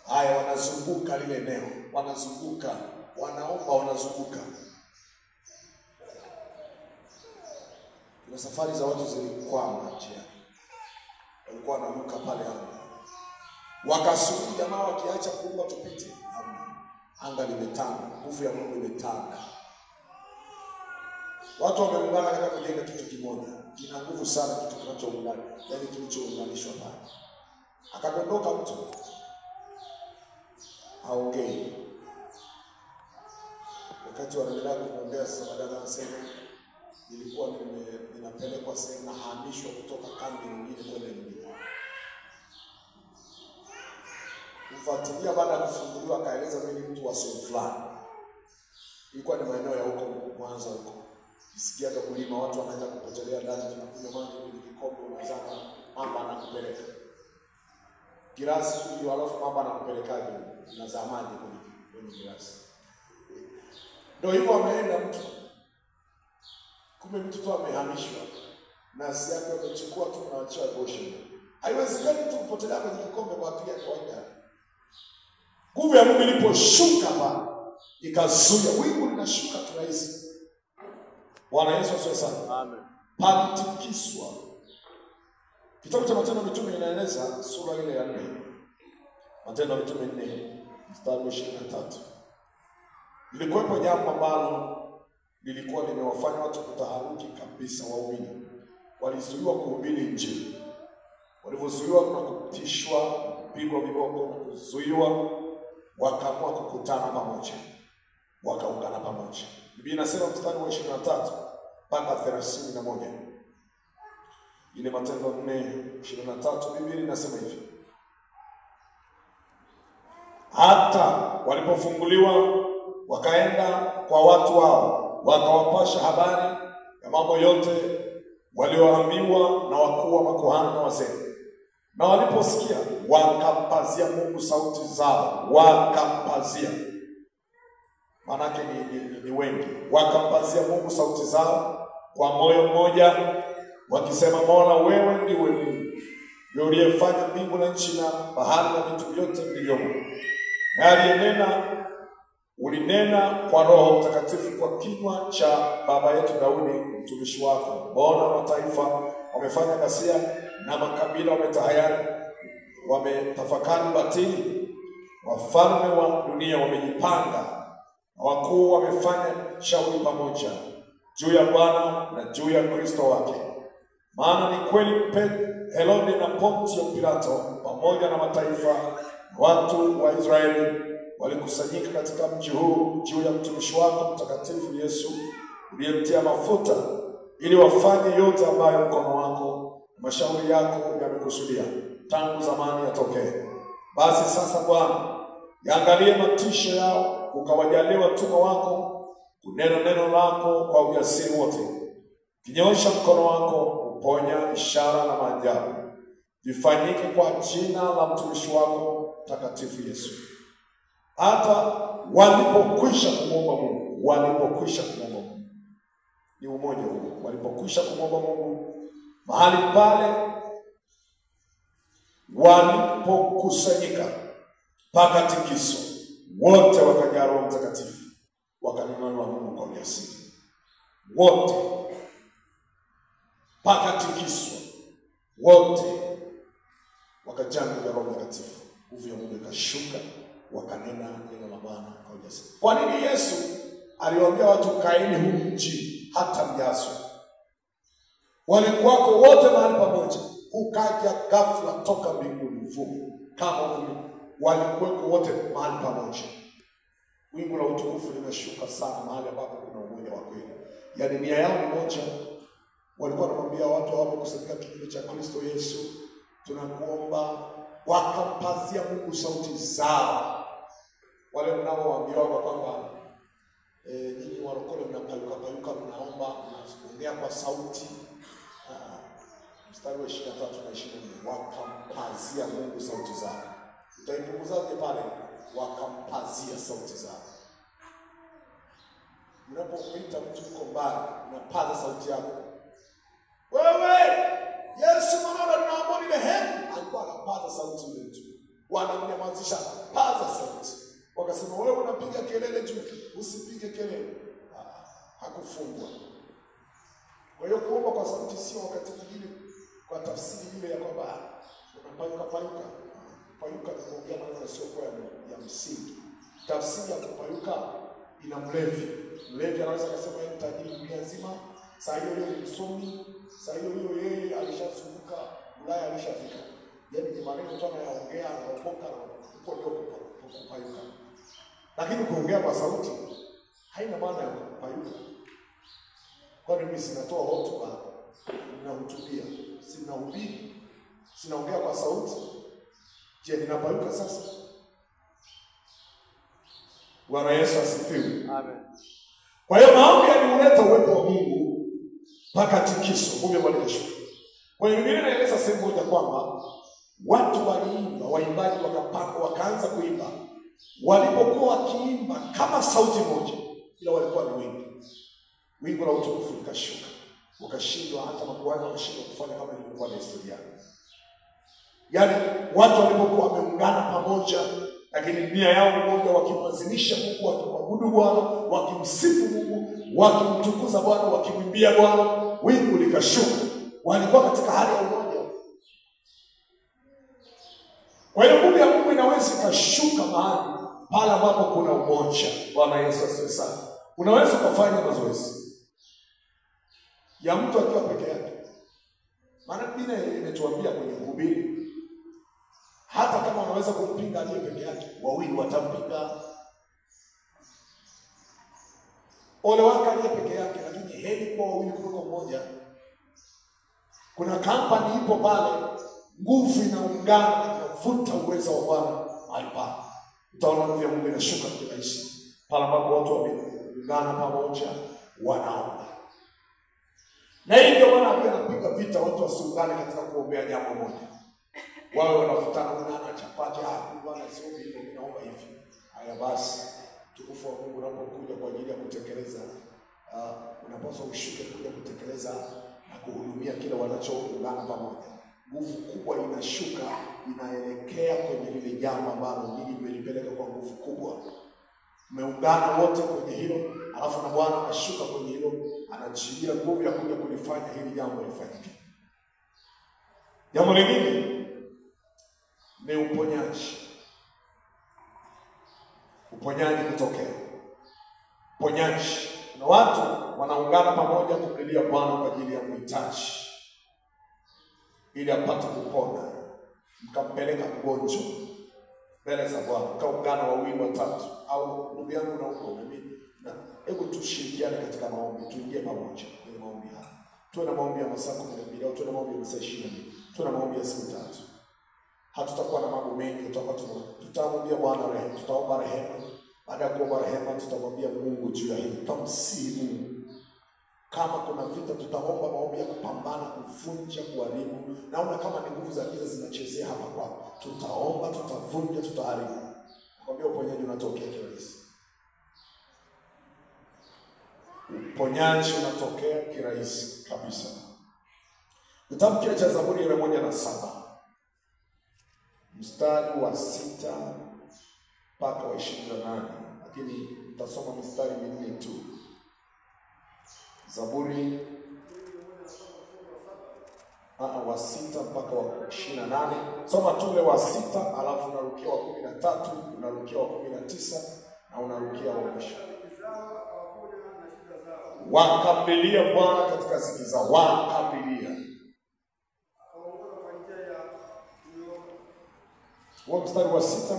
Haya, wanazunguka lile eneo, wanazunguka, wanaomba, wanazunguka. Kuna safari za watu zilikwama njia, walikuwa wanaruka pale anga, wakasubiri jamaa wakiacha kuomba tupite. Anga limetanda, nguvu ya Mungu imetanda. Watu wameungana katika kujenga kitu kimoja. Kina nguvu sana kitu kinachoungana, yaani kilichounganishwa pale. Akadondoka mtu, haongei. Wakati wanaendelea kumwombea, sasa baadaye anasema nilikuwa ninapelekwa sehemu, nahamishwa kutoka kambi nyingine kwenda nyingine. Mfuatilia baada ya kufunguliwa, akaeleza mimi mtu wa sehemu fulani. Ilikuwa ni maeneo ya huko Mwanza huko. Sikia hata kulima, watu wanaenda kupotelea ndani, tunakunywa maji kwenye kikombe, unazama, mamba anakupeleka. Kirasi tu, alafu mamba anakupelekaje? Unazama maji kwenye kirasi. Ndio hivyo ameenda mtu. Kumbe mtu tu amehamishwa. Nasi yake amechukua tu na wacha goshe. Haiwezekani mtu kupotelea kwenye kikombe kwa ajili ya kawaida. Nguvu ya Mungu iliposhuka hapa, ikazuia. Wingu linashuka kirahisi. Bwana Yesu asifiwe sana. Amen. Palitikiswa. Kitabu cha Matendo ya Mitume inaeleza sura ile ya 4. Matendo ya Mitume 4 mstari wa 23. Lilikuwepo jambo ambalo lilikuwa limewafanya watu kutaharuki kabisa. Waumini walizuiwa kuhubiri Injili. Walivyozuiwa na kutishwa, kupigwa viboko na kuzuiwa, wakaamua kukutana pamoja, wakaungana pamoja. Biblia inasema mstari wa 23 mpaka 31. Ile Matendo 4:23 Biblia inasema hivi: hata walipofunguliwa wakaenda kwa watu wao, wakawapasha habari ya mambo yote walioambiwa na wakuu wa makuhani na wazee. Na waliposikia wakampazia Mungu sauti zao. Wakampazia, manake ni wengi. Wakampazia Mungu sauti zao kwa moyo mmoja, wakisema, Mola, wewe ndiwe Mungu, ndiye uliyefanya mbingu na nchi na bahari na vitu vyote vilivyomo. Na aliyenena, ulinena kwa Roho Mtakatifu kwa kinywa cha baba yetu Daudi mtumishi wako. Mbona mataifa wamefanya ghasia na makabila wametahayari, wametafakari batili? Wafalme wa dunia wamejipanga na wakuu wamefanya shauri pamoja juu ya Bwana na juu ya Kristo wake. Maana ni kweli Herode na Pontio Pilato pamoja na mataifa na watu wa Israeli walikusanyika katika mji huu juu ya mtumishi wako mtakatifu Yesu uliyemtia mafuta, ili wafanye yote ambayo mkono wako mashauri yako yamekusudia tangu zamani yatokee. Basi sasa Bwana, yaangalie matisho yao, ukawajalie watumwa wako kunena neno lako kwa ujasiri wote. Kinyoosha mkono wako kuponya, ishara na maajabu vifanyike kwa jina la mtumishi wako mtakatifu Yesu. Hata walipokwisha kumwomba Mungu, ni umoja huu. Walipokwisha kumwomba Mungu mahali pale walipokusanyika pakatikiso, wote wakajaa Roho Mtakatifu, wakanena neno la Mungu kwa ujasiri. Wote pakatikiso, wote wakajaa Roho Mtakatifu. Nguvu ya Mungu ikashuka, wakanena neno la Bwana kwa ujasiri. Kwa nini Yesu aliwaambia watu kaeni huu mji hata mjazwe? Walikuwako wote mahali pamoja, ukaja ghafla toka mbinguni mfumo kama uvumi. Walikuwako wote mahali pamoja. Wingu la utukufu limeshuka sana mahali ambapo kuna umoja wa kweli. Yaani nia yao ni moja. Walikuwa wanamwambia watu hao kusanyika kinyume cha Kristo Yesu, tunakuomba. Wakampazia Mungu sauti zao. Wale mnaoambiwa kwamba nyinyi warokole mnapayuka mnaomba, mnaongea kwa sauti. Mstari wa 23 na 24, wakampazia Mungu sauti zao. Utaipunguzaje pale? Wakampazia sauti zao. Unapomwita mtu uko mbali, unapaza sauti yako. Wewe Yesu mwana naomba nirehemu. Alikuwa anapaza sauti ile mtu. Wanamnyamazisha, paza sauti. Wakasema wewe unapiga kelele juu, usipige kelele. Hakufungwa. Kwa hiyo kuomba kwa sauti sio wakati mwingine kwa tafsiri ile ya kwamba unapayuka. Payuka ni kuongea maneno sio kwa ya msingi. Tafsiri ya kupayuka ina mlevi. Mlevi anaweza kusema yeye tajiri dunia nzima, saa hiyo ni msomi, saa hiyo yeye alishazunguka Ulaya, alishafika. Yaani ni maneno tu anayaongea, anaokoka na uko ndio kupayuka. Lakini kuongea kwa sauti haina maana ya kupayuka. Kwa nini sinatoa hotuba, ninahutubia, sinahubiri, sinaongea kwa sauti? Je, ninapayuka sasa? Bwana Yesu asifiwe. Amen. Kwa hiyo maombi yaliuleta uwepo wa Mungu pakatikiso, nguvu ya Bwana Yesu. Kwa hiyo Biblia inaeleza sehemu moja kwamba watu waliimba, waimbaji wakapanga, wakaanza kuimba. Walipokuwa wakiimba kama sauti moja, ila walikuwa ni wengi. Wingu la utukufu likashuka, wakashindwa, hata makuhani wakashindwa kufanya kama ilivyokuwa na historia. Yaani watu walipokuwa wameungana pamoja, lakini nia yao ni moja, wakimwazimisha Mungu, wakimwabudu Bwana, wakimsifu Mungu, wakimtukuza Bwana, wakimwimbia Bwana. Wingu likashuka, walikuwa katika hali ya umoja. Kwa hiyo nguvu ya Mungu inaweza ikashuka mahali pale ambapo kuna umoja. Bwana Yesu asifiwe sana. Unaweza kufanya mazoezi ya mtu akiwa peke yake. Maana Biblia imetuambia kwenye Mhubiri, hata kama unaweza kumpinga aliye peke yake, wawili watampinga. Ole wake aliye peke yake, lakini heri kwa wawili kuliko mmoja. Kuna kampani ipo pale, nguvu inaungana, inavuta uwezo wa Bwana mahali pale. Utaona nguvu ya Mungu inashuka kirahisi pale ambapo watu wameungana pamoja wanaomba. Na hivyo Bwana anapiga vita watu wasiungane katika kuombea jambo moja. Wao wanafutana na chapati, Bwana sio hivyo, ninaomba hivi. Haya basi, tukufu wa Mungu unapokuja kwa ajili ya kutekeleza, unapaswa ushuke kuja kutekeleza na kuhudumia kile wanachoungana pamoja. Nguvu kubwa inashuka, inaelekea kwenye lile jambo ambalo nyinyi mmelipeleka kwa nguvu kubwa. Mmeungana wote kwenye hilo, alafu na Bwana anashuka kwenye hilo, anachilia nguvu ya kuja kulifanya hili jambo lifanyike. Jambo lingine ni uponyaji. Uponyaji kutokea. Uponyaji. Na watu wanaungana pamoja kumlilia Bwana kwa ajili ya mhitaji, ili apate kupona. Mkampeleka mgonjwa mbele za Bwana, mkaungana wawili watatu, au ndugu yangu na uko na mimi, na hebu tushirikiane katika maombi, tuingie pamoja kwenye maombi haya. Tuwe na maombi ya masaa 12 au tuwe na maombi ya masaa 20, tuwe na maombi ya siku 3. Hatutakuwa na mambo mengi, tutamwambia Bwana rehema, tutaomba rehema. Baada ya kuomba rehema, tutamwambia Mungu juu ya hili, tutamsihi Mungu. Kama kuna vita, tutaomba maombi ya kupambana, kuvunja, kuharibu. Naona kama ni nguvu za giza zinachezea hapa kwako, tutaomba, tutavunja, tutaharibu. Nakwambia uponyaji unatokea kirahisi. Uponyaji unatokea kirahisi kabisa. Kitabu kile cha Zaburi 107 mstari wa 6 mpaka wa 28, lakini nitasoma mstari 4 tu. Zaburi wa 6 mpaka wa 28. Soma tule wa 6, alafu unarukia wa 13, unarukia wa 19 na unarukia wa mwisho. Wakamlilia Bwana katika siku zao, wakamlilia. Huo mstari wa 6,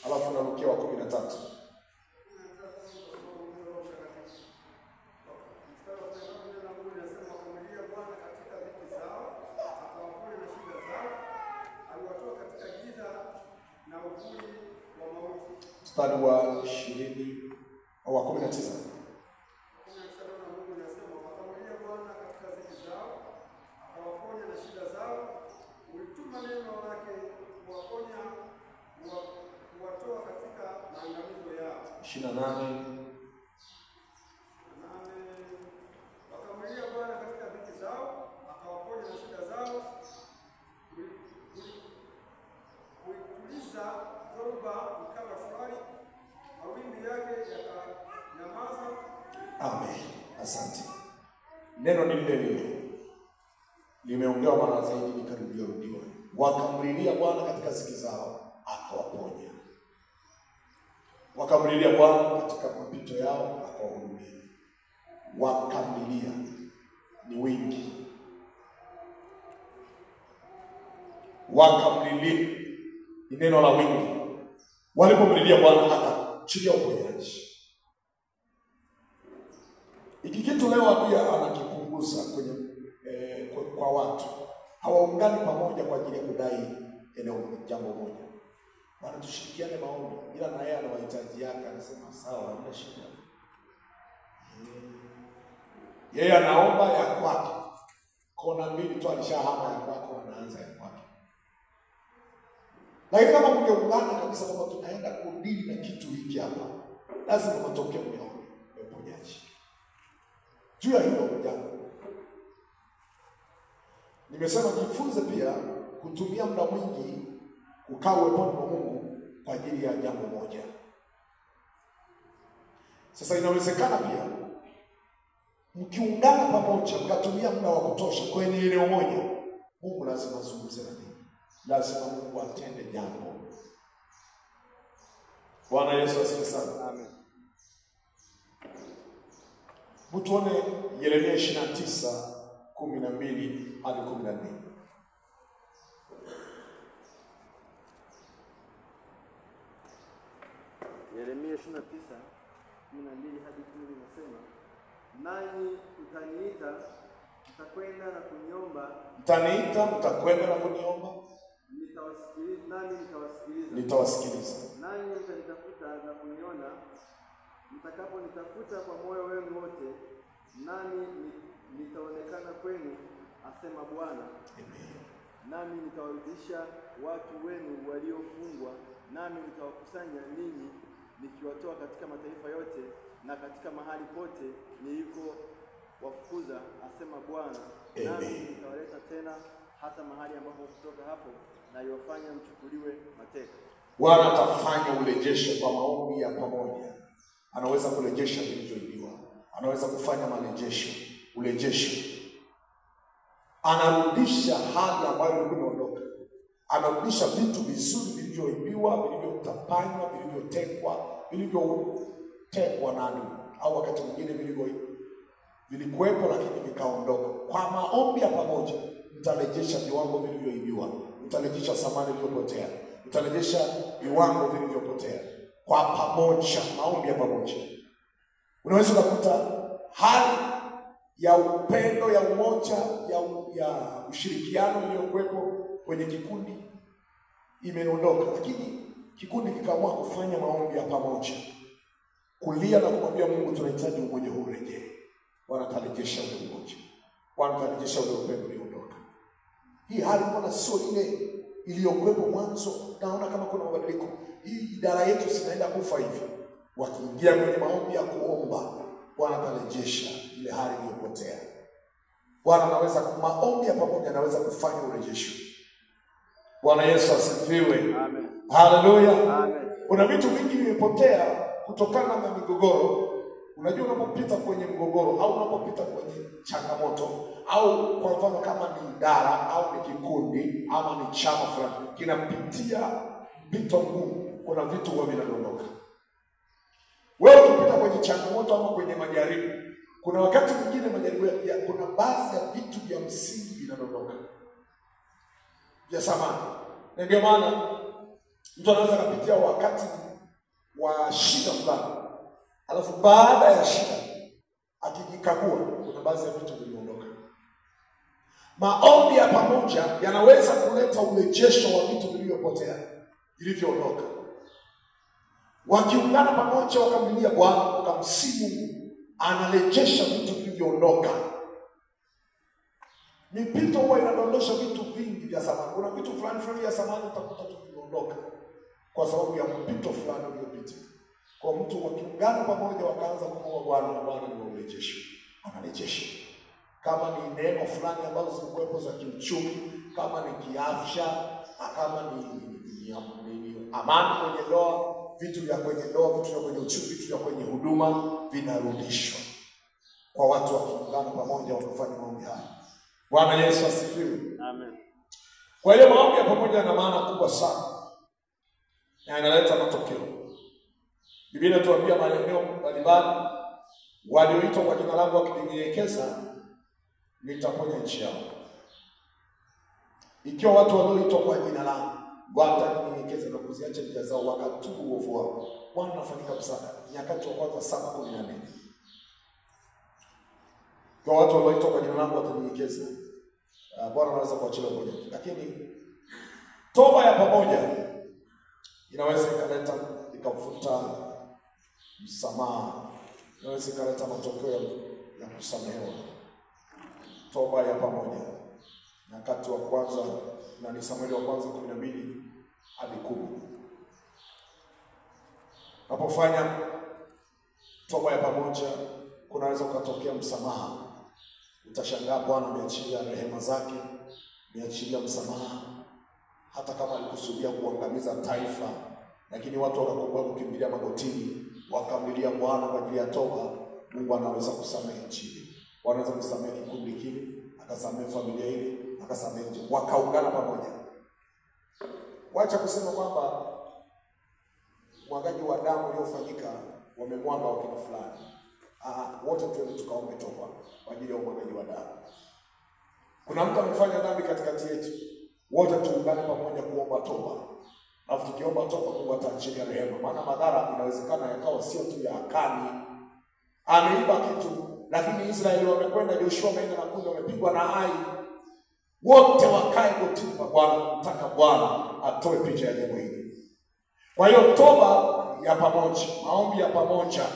alafu unarukia wa 13. Mstari wa 20 au wa 19. Ulituma neno lake kuwaponya, kuwatoa katika maangamizo yao. 28. Wakamlilia Bwana katika dhiki zao, akawaponya na shida zao. Ulituliza dhoruba ikawa shwari, mawimbi yake yakanyamaza. Amen. Asante. Neno ni lile limeongewa mara zaidi, nikarudiwa. Wakamlilia Bwana katika ziki zao, akawaponya. Wakamlilia Bwana katika mapito yao, akawahudumia. Wakamlilia ni wingi. Wakamlilia ni neno la wingi. Walipomlilia Bwana akaachilia uponyaji. Hiki kitu leo pia anakipunguza kwenye kwa watu. Hawaungani pamoja kwa ajili ya kudai eneo jambo moja. Bwana tushirikiane maombi, ila na yeye ana mahitaji yake, anasema sawa, hamna shida. Yeye anaomba ya kwake. Kona mbili tu alishahama ya kwake, anaanza ya kwake. Lakini kama mngeungana kabisa kwamba tunaenda kudili na kitu hiki hapa, lazima matokeo yaone ya uponyaji. Juu ya hilo jambo, nimesema jifunze pia kutumia muda mwingi kukaa uweponi mwa Mungu kwa ajili ya jambo moja. Sasa inawezekana pia mkiungana pamoja, mkatumia muda wa kutosha kwenye eneo moja, Mungu lazima azungumze na ninyi. Lazima Mungu atende jambo. Bwana Yesu asifiwe sana. Amen. Tuone Yeremia 29:12 hadi 14. Yeremia 29:12 hadi 10 inasema, nanyi mtaniita, mtakwenda na kuniomba, Mtaniita, mtakwenda na kuniomba, nitawasikiliza, nami nitawasikiliza. nitawasikiliza. Nanyi mtanitafuta na kuniona, mtakaponitafuta kwa moyo wenu wote, nami nitaonekana kwenu, asema Bwana. Amen. Nami nitawarudisha watu wenu waliofungwa, nami nitawakusanya ninyi, nikiwatoa katika mataifa yote na katika mahali pote niliko wafukuza, asema Bwana. Nami nitawaleta tena hata mahali ambapo kutoka hapo, na iwafanya mchukuliwe mateka. Bwana atafanya urejesho kwa maombi ya pamoja. Anaweza kurejesha vilivyoibiwa. Anaweza kufanya urejesho. Anarudisha hali ambayo ilikuwa imeondoka. Anarudisha vitu vizuri vilivyoibiwa, vilivyotapanywa, vilivyotekwa na adui, au wakati mwingine vilikuwepo lakini vikaondoka. Kwa maombi ya pamoja mtarejesha viwango vilivyoibiwa, mtarejesha samani iliyopotea, mtarejesha viwango vilivyopotea. Kwa pamoja, maombi ya pamoja. Unaweza kukuta hali ya upendo, ya umoja, ya ushirikiano iliyokuwepo kwenye kikundi imeondoka, lakini kikundi kikaamua kufanya maombi ya pamoja, kulia na kumwambia Mungu, tunahitaji umoja huu urejee. Wanatarejesha ule umoja, wanatarejesha ule upendo ulioondoka. Hii hali mbona sio ile iliyokuwepo mwanzo? Naona kama kuna mabadiliko. Hii idara yetu sinaenda kufa hivi. Wakiingia kwenye maombi ya kuomba, wanatarejesha ile hali iliyopotea. Bwana anaweza, maombi ya pamoja anaweza kufanya urejesho. Bwana Yesu asifiwe. Amen. Haleluya. Amen. Kuna vitu vingi vimepotea kutokana na migogoro. Unajua, unapopita kwenye mgogoro au unapopita kwenye changamoto, au kwa mfano kama ni idara au ni kikundi ama ni chama fulani kinapitia mpito mgumu, kuna vitu huwa vinadondoka. Wewe ukipita kwenye changamoto ama kwenye majaribu, kuna wakati mwingine majaribu kuna baadhi ya vitu vya msingi vinadondoka, vya samani. Na ndio maana mtu anaweza kupitia wakati wa shida fulani, alafu baada ya shida akijikagua, kuna baadhi ya vitu viliondoka. Maombi ya pamoja yanaweza kuleta urejesho wa vitu vilivyopotea, vilivyoondoka. Wakiungana pamoja wakamlilia Bwana, wakamsifu Mungu, anarejesha vitu vilivyoondoka. Mipito huwa inadondosha vitu vingi vya zamani. Kuna vitu fulani vya zamani utakuta tu vinaondoka kwa sababu ya mpito fulani uliopita. Kwa mtu wakiungana pamoja wakaanza kumwomba Bwana, Bwana ni urejesho, anarejesha. Kama ni neno fulani ambazo zilikuwepo za kiuchumi, kama ni kiafya, kama ni amani kwenye ndoa, vitu vya kwenye ndoa, vitu vya kwenye uchumi, vitu vya kwenye huduma vinarudishwa kwa watu wakiungana pamoja wakafanya maombi haya. Bwana Yesu asifiwe. Amen. Kwa hiyo maombi ya pamoja yana maana kubwa sana na yanaleta matokeo. Biblia inatuambia maeneo mbalimbali, walioitwa kwa jina langu wakijinyenyekeza, nitaponya nchi yao. Ikiwa watu walioitwa kwa jina langu watajinyenyekeza na kuziacha njia zao wakatubu uovu wao, Bwana anafanyika msaada. Nyakati wa kwanza 7:14. Kwa watu walioitwa kwa jina langu watajinyenyekeza, Bwana anaweza kuachilia uponyaji. Lakini toba ya pamoja inaweza ikaleta, ikafuta msamaha, inaweza ikaleta matokeo ya kusamehewa. Toba ya pamoja. Nyakati wa kwanza na ni Samueli wa kwanza 12 hadi 10. Unapofanya toba ya pamoja, kunaweza kutokea msamaha. Utashangaa Bwana ameachilia rehema zake, ameachilia msamaha. Hata kama alikusudia kuangamiza taifa, lakini watu wakakumbuka kukimbilia magotini, wakamlilia Bwana kwa ajili ya toba. Mungu anaweza kusamehe nchi, anaweza kusamehe kikundi kile, akasamehe familia ile, akasamehe nchi, wakaungana pamoja. Wacha kusema kwamba mwagaji wa damu uliofanyika wamemwaga wakina fulani. Wote tuende tukaombe toba kwa ajili ya mwagaji wa damu. Kuna mtu amefanya dhambi katikati yetu, wote tuungane pamoja kuomba toba. Alafu tukiomba toba, Mungu ataachilia rehema. Maana madhara inawezekana yakawa sio tu ya Akani. Ameiba kitu, lakini Israeli wamekwenda, Joshua ameenda na kundi, wamepigwa na Ai. Wote wakae gotini kwa Bwana kumtaka Bwana atoe picha ya jambo hili. Kwa hiyo toba ya pamoja, maombi ya pamoja,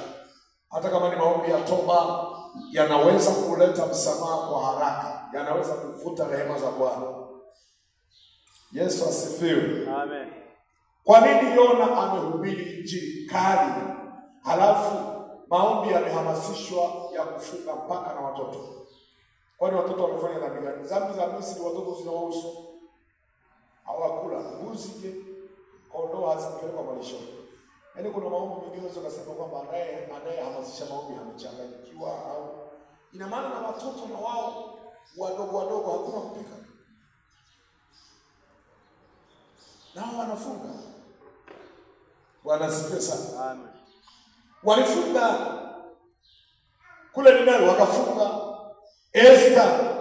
hata kama ni maombi ya toba, yanaweza kuleta msamaha kwa haraka, yanaweza kufuta rehema za Bwana. Yesu asifiwe. Amen. Kwa nini Yona amehubiri injili kali, halafu maombi yamehamasishwa ya kufunga mpaka na watoto? Kwani watoto wamefanya dhambi gani? Dhambi za Misri watoto zinawahusu? Hawakula mbuzi, je, kondoo hazipelekwa malishoni? Yaani kuna maombi mengine unaweza kusema kwamba anayehamasisha maombi amechanganyikiwa, au ina maana na watoto na wao wadogo hakuna kupika, nao wanafunga. Bwana asifiwe sana. Amen. Walifunga kule Nineve, wakafunga. Esther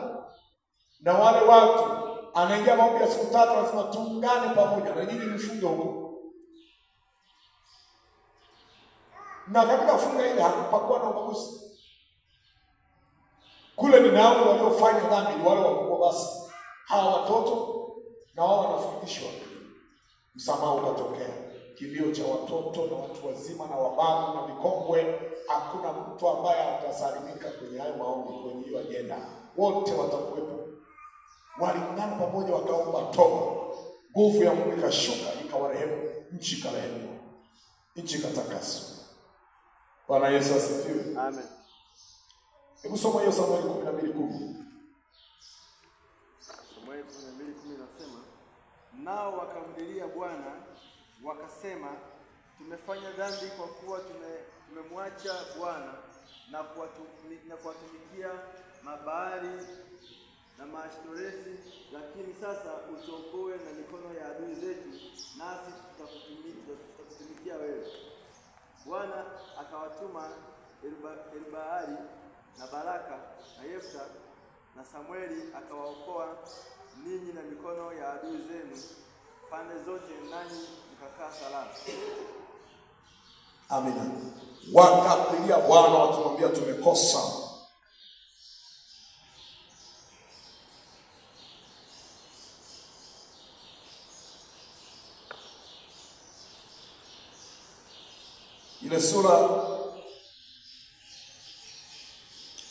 na wale watu anaingia maombi ya siku 3, anasema tuungane pamoja na nyinyi mfunge huko. Na katika funga ile hakupakuwa na ubaguzi. Kule Nineve waliofanya dhambi ni wale wakubwa, basi hawa watoto na wao wanafundishwa. Msamaha ukatokea. Kilio cha watoto na watu wazima na wababu na vikongwe, hakuna mtu ambaye atasalimika kwenye hayo maombi, kwenye hiyo agenda. Wote watakuwepo. Waliungana pamoja wakaomba toba. Nguvu ya Mungu ikashuka, ikawarehemu, nchi ikarehemiwa, nchi ikatakaswa. Bwana Yesu asifiwe. Amen. Hebu soma hiyo Samueli 12:10. Samueli 12:10 nasema, nao wakamlilia Bwana wakasema, tumefanya dhambi kwa kuwa tumemwacha Bwana na kuwatumikia Mabaali na Maashtoresi, lakini sasa utuokoe na mikono ya adui zetu, nasi tutakutumikia wewe. Bwana akawatuma Elbaali na Baraka na Yefta, na Samueli akawaokoa ninyi na mikono ya adui zenu pande zote, nanyi mkakaa salama. Amina. Wakamlilia Bwana wakimwambia tumekosa. Ile sura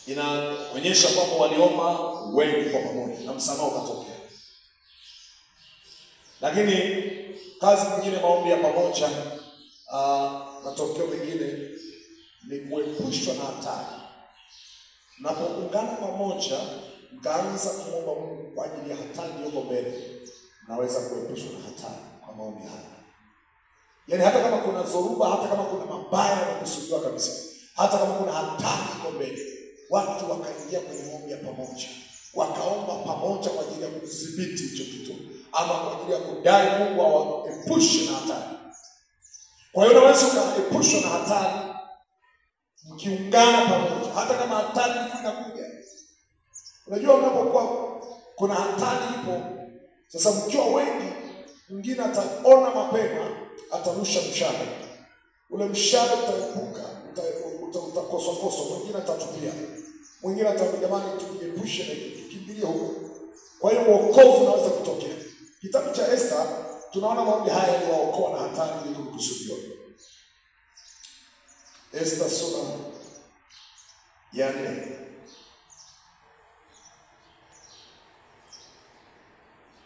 inaonyesha kwamba waliomba wengi kwa pamoja na msamaha ukatokea. Lakini kazi nyingine, maombi ya pamoja, matokeo mengine ni kuepushwa na hatari. Mnapoungana pamoja mkaanza kumwomba Mungu kwa ajili ya hatari iliyoko mbele, mnaweza kuepushwa na hatari kwa maombi haya. Yaani hata kama kuna dhoruba, hata kama kuna mabaya yanakusudiwa kabisa, hata kama kuna hatari iko mbele, watu wakaingia kwenye maombi ya pamoja, wakaomba pamoja kwa ajili ya kudhibiti hicho kitu, ama kwa ajili ya kudai Mungu awaepushe na hatari. Kwa hiyo unaweza ukaepushwa na hatari mkiungana pamoja, hata kama hatari inakuja. Unajua unapokuwa kuna hatari ipo, sasa mkiwa wengi, mwingine ataona mapema, atarusha mshale. Ule mshale utaepuka, utakoswa, mwingine atatupia, mwingine atamwambia jamani tujiepushe na hiki, tukimbilie huko. Kwa hiyo wokovu unaweza kutokea. Kitabu cha Esther tunaona maombi haya yaliwaokoa na hatari ili kukusudiwa. Esther sura ya 4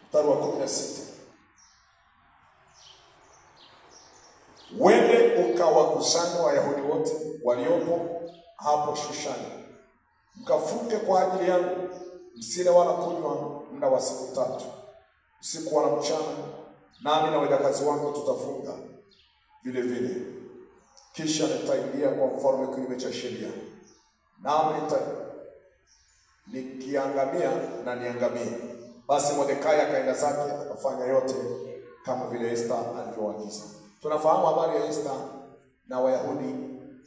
mstari wa 16. Wende ukawakusanya Wayahudi wote waliopo hapo Shushani, mkafunge kwa ajili yangu, msile wala kunywa muda wa siku 3, usiku wala mchana, nami na wajakazi wangu tutafunga. vile vile. Kisha nitaingia kwa mfalme kinyume cha sheria, nami nikiangamia na niangamie. Basi Mordekai akaenda zake akafanya yote kama vile Esta alivyoagiza. Tunafahamu habari ya Esta na Wayahudi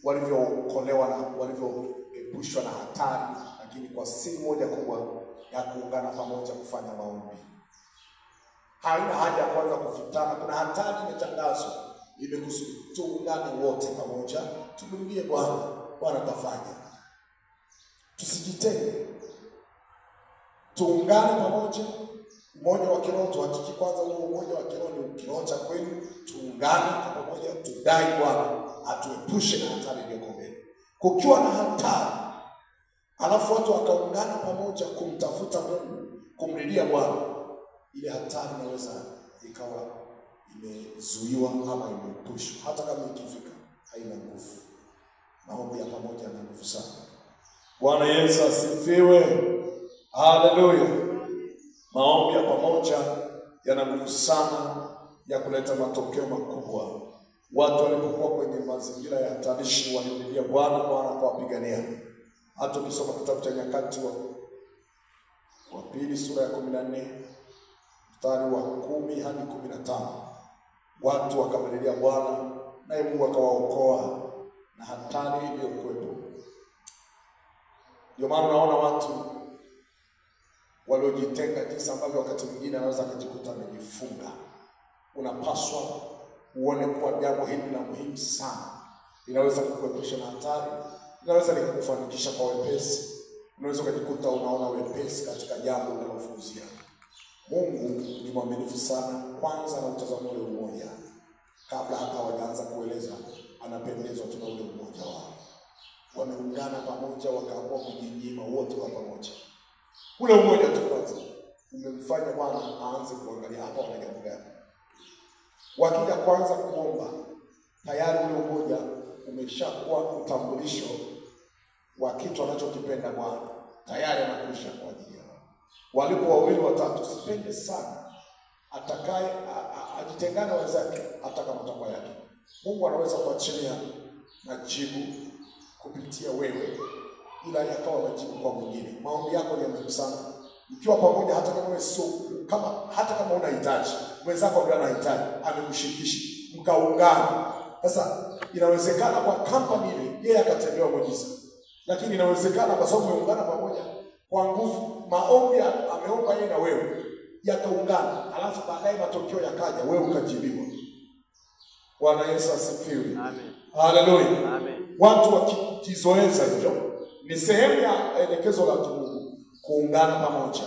walivyookolewa na walivyoepushwa na hatari, lakini kwa siri moja kubwa ya kuungana pamoja kufanya maombi. Haina haja kwanza kufutana. Kuna hatari imetangazwa, imekusudiwa tuungane wote pamoja, tumrudie Bwana. Bwana tafanya, tusijitenge, tuungane pamoja. Umoja wa kiroho, tuhakiki kwanza huo umoja wa kiroho ni kiroho cha kweli. Tuungane kwa pamoja, tudai Bwana atuepushe na hatari iliyoko mbele. Kukiwa na hatari alafu watu wakaungana pamoja kumtafuta Mungu, kumlilia Bwana, ile hatari inaweza ikawa imezuiwa ama imepushwa. Hata kama ikifika haina nguvu. Maombi ya pamoja yana nguvu sana. Bwana Yesu asifiwe. Haleluya. Maombi ya pamoja yana nguvu sana ya kuleta matokeo makubwa. Watu walipokuwa kwenye mazingira ya hatarishi walimlilia Bwana, Bwana akawapigania. Hata ukisoma kitabu cha Nyakati wa pili sura ya 14 mstari wa 10 hadi 15, watu wakamlilia Bwana naye Mungu akawaokoa na hatari iliyokuwepo. Ndio maana unaona watu waliojitenga jinsi ambavyo wakati mwingine anaweza kujikuta amejifunga. Unapaswa uone kuwa jambo hili la muhimu sana. Inaweza kukuepusha na hatari, inaweza kukufanikisha kwa wepesi. Unaweza kujikuta unaona wepesi katika jambo unalofuzia. Mungu ni mwaminifu sana. Kwanza na utazamo ule umoja. Kabla hata hawajaanza kueleza, anapendezwa tu na ule umoja wao. Wameungana pamoja, wakaamua kujinyima wote kwa pamoja. Ule umoja tu kwanza umemfanya Bwana aanze kuangalia hapa wana jambo gani. Wakija kwanza kuomba, tayari ule umoja umeshakuwa utambulisho wa kitu anachokipenda Bwana. Tayari anakusha kwa ajili yao. Walipo wawili watatu, sipende sana atakaye ajitengane wenzake hata kama takwa yake. Mungu anaweza kuachilia majibu kupitia wewe, ila yakawa majibu kwa mwingine. Maombi yako ni muhimu sana. Mkiwa pamoja, hata kama wewe sio hata kama unahitaji, mwenzako ndio anahitaji, amekushirikisha, mkaungana. Sasa inawezekana kwa kampani ile yeye akatendewa muujiza. Lakini inawezekana kwa sababu mmeungana pamoja kwa nguvu, maombi ameomba yeye na wewe yakaungana, alafu baadaye matokeo yakaja, wewe ukajibiwa. Bwana Yesu asifiwe. Amen. Haleluya. Amen. Watu wakijizoeza hivyo, ni sehemu ya elekezo la Mungu kuungana pamoja.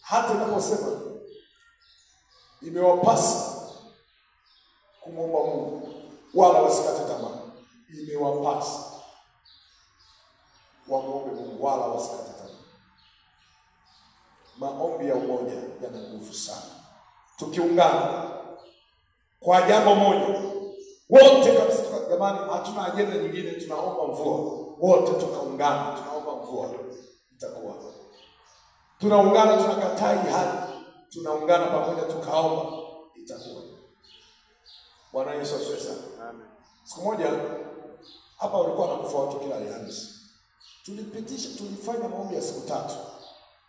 Hata inaposema imewapasa kumwomba Mungu wala wasikate tamaa, imewapasa wamwombe Mungu wala wasikate tamaa. Maombi ya umoja yana nguvu sana. Tukiungana kwa jambo moja, wote kabisa, jamani, hatuna ajenda nyingine, tunaomba mvua. Wote tukaungana, tunaomba mvua, itakuwa. Tunaungana, tunakataa hali, tunaungana pamoja tukaomba, itakuwa. Bwana Yesu asifiwe. Amen. Siku moja hapa walikuwa wanakufa watu kila Alhamisi. Tulifanya maombi ya siku 3.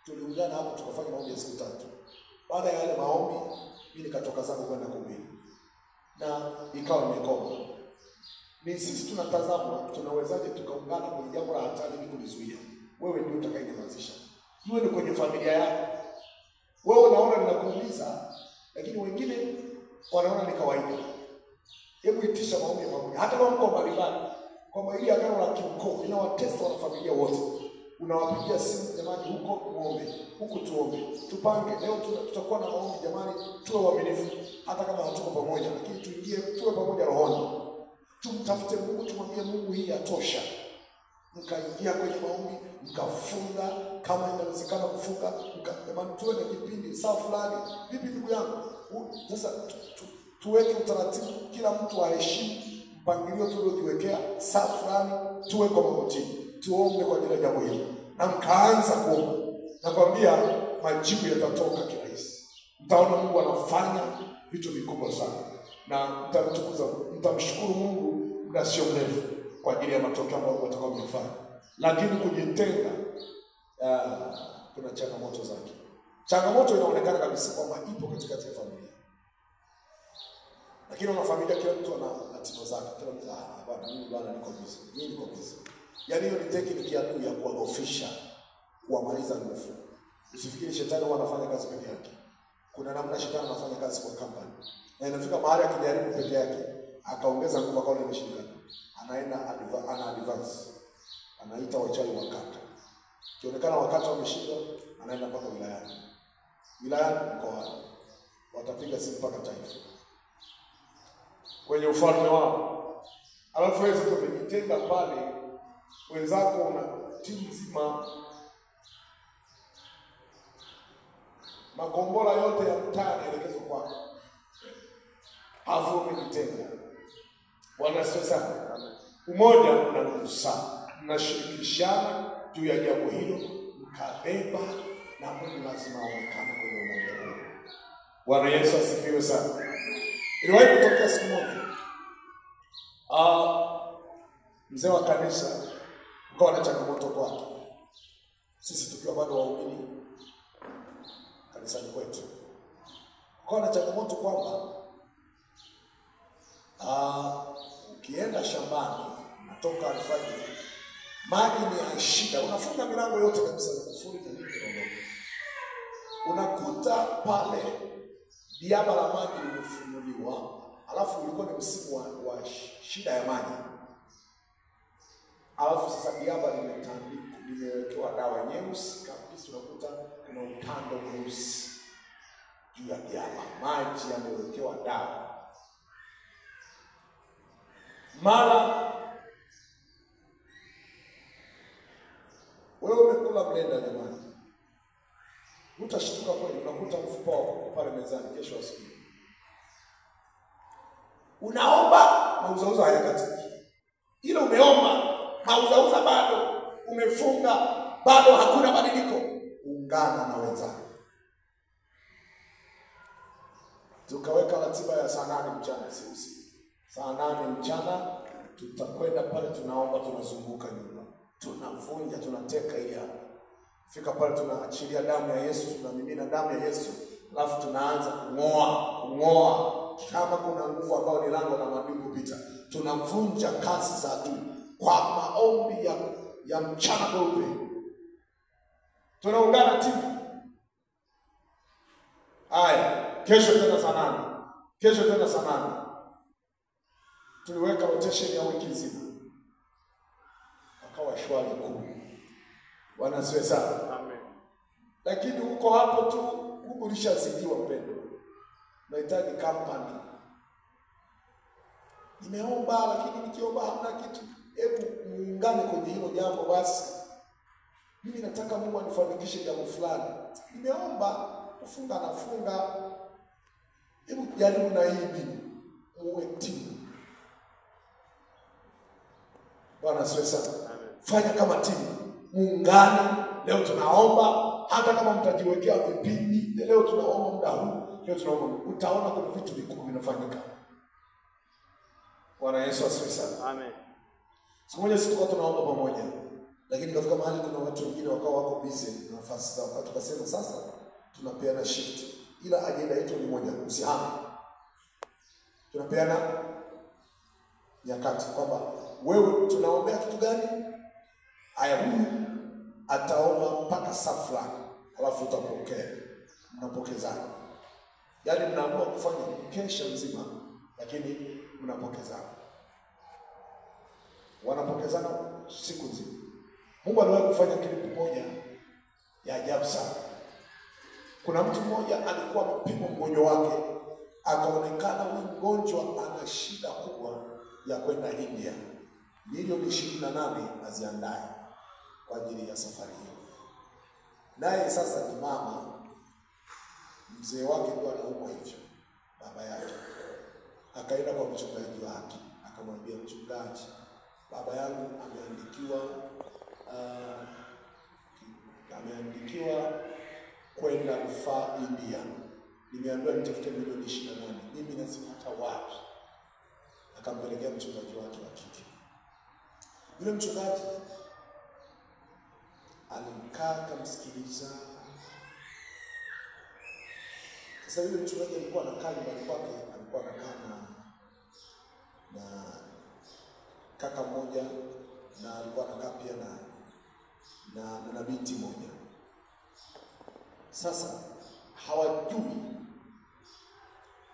Tuliungana hapo tukafanya maombi ya siku 3. Baada ya yale maombi, mimi nikatoka zangu kwenda kuhubiri. Na ikawa nimekoma. Ni sisi tunatazama tunawezaje tukaungana kwenye jambo la hatari ili kulizuia. Wewe ndio utakayenyamazisha. Wewe ni kwenye familia yako. Wewe unaona ninakuuliza, lakini wengine wanaona ni kawaida. Hebu itisha maombi ya pamoja. Hata kama mko mbalimbali, kwa ile agano la kiukoo linawatesa wana familia wote. Unawapigia simu, jamani, huko muombe, huko tuombe. Tupange leo tutakuwa na maombi, jamani, tuwe waaminifu. Hata kama hatuko pamoja, lakini tuingie tuwe pamoja rohoni. Tumtafute Mungu, tumwambie Mungu hii yatosha. Mkaingia kwenye maombi, mkafunga kama inawezekana kufunga, jamani, tuwe na kipindi saa fulani. Vipi ndugu yangu? Sasa tuweke utaratibu, kila mtu aheshimu mpangilio tuliojiwekea, saa fulani tuwe kwa magoti, tuombe kwa ajili ya jambo hili. Na mkaanza kuomba, nakwambia majibu yatatoka kirahisi. Mtaona Mungu anafanya vitu vikubwa sana. na mtamshukuru Mungu muda sio mrefu kwa ajili ya matokeo ambayo mtakao mfanya. Lakini kujitenga kuna changamoto zake. Changamoto inaonekana kabisa kwamba ipo katikati ya familia. Lakini una familia, kila mtu ana tatizo zake. Kila mtu bwana niko busy. Mimi niko busy. Yaani hiyo ni tekniki ya adui ya kuwadhoofisha, kuwamaliza nguvu. Usifikiri shetani huwa anafanya kazi peke yake. Kuna namna shetani anafanya kazi kwa company. Na inafika mahali akijaribu peke yake, akaongeza nguvu akaona imeshindikana. Anaenda advance. Anaita wachawi wakata. Kionekana wakata wameshindwa, anaenda mpaka wilayani. Wilayani mkoa. Watapiga simu mpaka taifa. Kwenye ufalme wao. Alafu wewe sasa umejitenga pale, wenzako una timu nzima, makombora yote ya mtaa yanaelekezwa kwako. Alafu umejitenga. Bwana sasa, umoja una nguvu sana. Mnashirikishana juu ya jambo hilo, mkabeba, na Mungu lazima aonekane kwenye umoja huo. Bwana Yesu asifiwe sana. Iliwahi kutokea siku moja, mzee wa kanisa akawa na changamoto kwake. Sisi tukiwa bado waumini kanisani kwetu, akawa na changamoto kwamba ukienda shambani, natoka alfajiri, maji ni ya shida, unafunga milango yote kabisa na kufuri na nini ndogo. Unakuta pale diaba la maji limefunuliwa, alafu ulikuwa ni msimu wa shida ya maji. Alafu sasa diaba limetandikwa, limewekewa dawa nyeusi kabisa, unakuta kuna utando mweusi juu ya diaba. Maji yamewekewa dawa. Mara wewe umekula blender jamani, utashtuka kweli, unakuta mfupa wako pale mezani kesho asubuhi. Unaomba mauzauza hayakatiki. Ile umeomba mauzauza bado, umefunga bado hakuna badiliko. Ungana na wenzako. Tukaweka ratiba ya saa 8 mchana, si usiku. Saa 8 mchana tutakwenda pale, tunaomba, tunazunguka nyumba, tunavunja, tunateka ile hapo. Fika pale tunaachilia damu ya Yesu, tunamimina damu ya Yesu, alafu tunaanza kung'oa kama kuna nguvu ambayo ni lango la maadui kupita. Tunavunja kazi za adui kwa maombi ya mchana kweupe. Tunaungana timu. Haya, kesho tena saa 8. Kesho tena saa 8. Tuliweka rotation ya wiki nzima. Akawa shwari kuu. Bwana asifiwe sana. Amen. Lakini huko hapo tu, huko lishazidiwa mpendo. Nahitaji company. Nimeomba lakini nikiomba hamna kitu. Hebu muungane kwenye hilo jambo basi. Mimi nataka Mungu anifanikishe jambo fulani. Nimeomba, kufunga na funga. Hebu jaribu na hii mbinu. Muwe timu. Bwana asifiwe sana. Fanya kama timu. Muungane. Leo tunaomba, hata kama mtajiwekea vipindi, leo tunaomba muda huu, leo tunaomba, utaona kuna vitu vikubwa vinafanyika. Bwana Yesu asifiwe sana. Amen. Siku moja sisi tunaomba pamoja, lakini kafika mahali kuna watu wengine wakawa wako busy na nafasi zao. Tukasema sasa tunapeana shift, ila ajenda yetu ni moja, usihame. Tunapeana nyakati kwamba wewe tunaombea kitu gani? Haya, huyu ataomba mpaka saa fulani, alafu utapokea. Mnapokezana. Yaani mnaamua kufanya kesha mzima, lakini mnapokezana. Wanapokezana siku nzima. Mungu aliwahi kufanya kitu moja ya ajabu sana. Kuna mtu mmoja alikuwa amepimwa mgonjwa wake, akaonekana huyu mgonjwa ana shida kubwa ya kwenda India. Milioni 28 aziandae kwa ajili ya safari hiyo. Naye sasa ni mama, mzee wake ndio anaumwa hivyo, baba yake. Akaenda kwa mchungaji wake, akamwambia mchungaji, baba yangu ameandikiwa kwenda rufaa India. nimeambiwa nitafute milioni 28. Mimi nasema hata wapi. Akampelekea mchungaji wake wa kike. Yule mchungaji alikaa kumsikiliza. Sasa yule mchungaji alikuwa anakaa nyumbani kwake, alikuwa anakaa na kaka mmoja, na alikuwa anakaa pia na binti moja. Sasa hawajui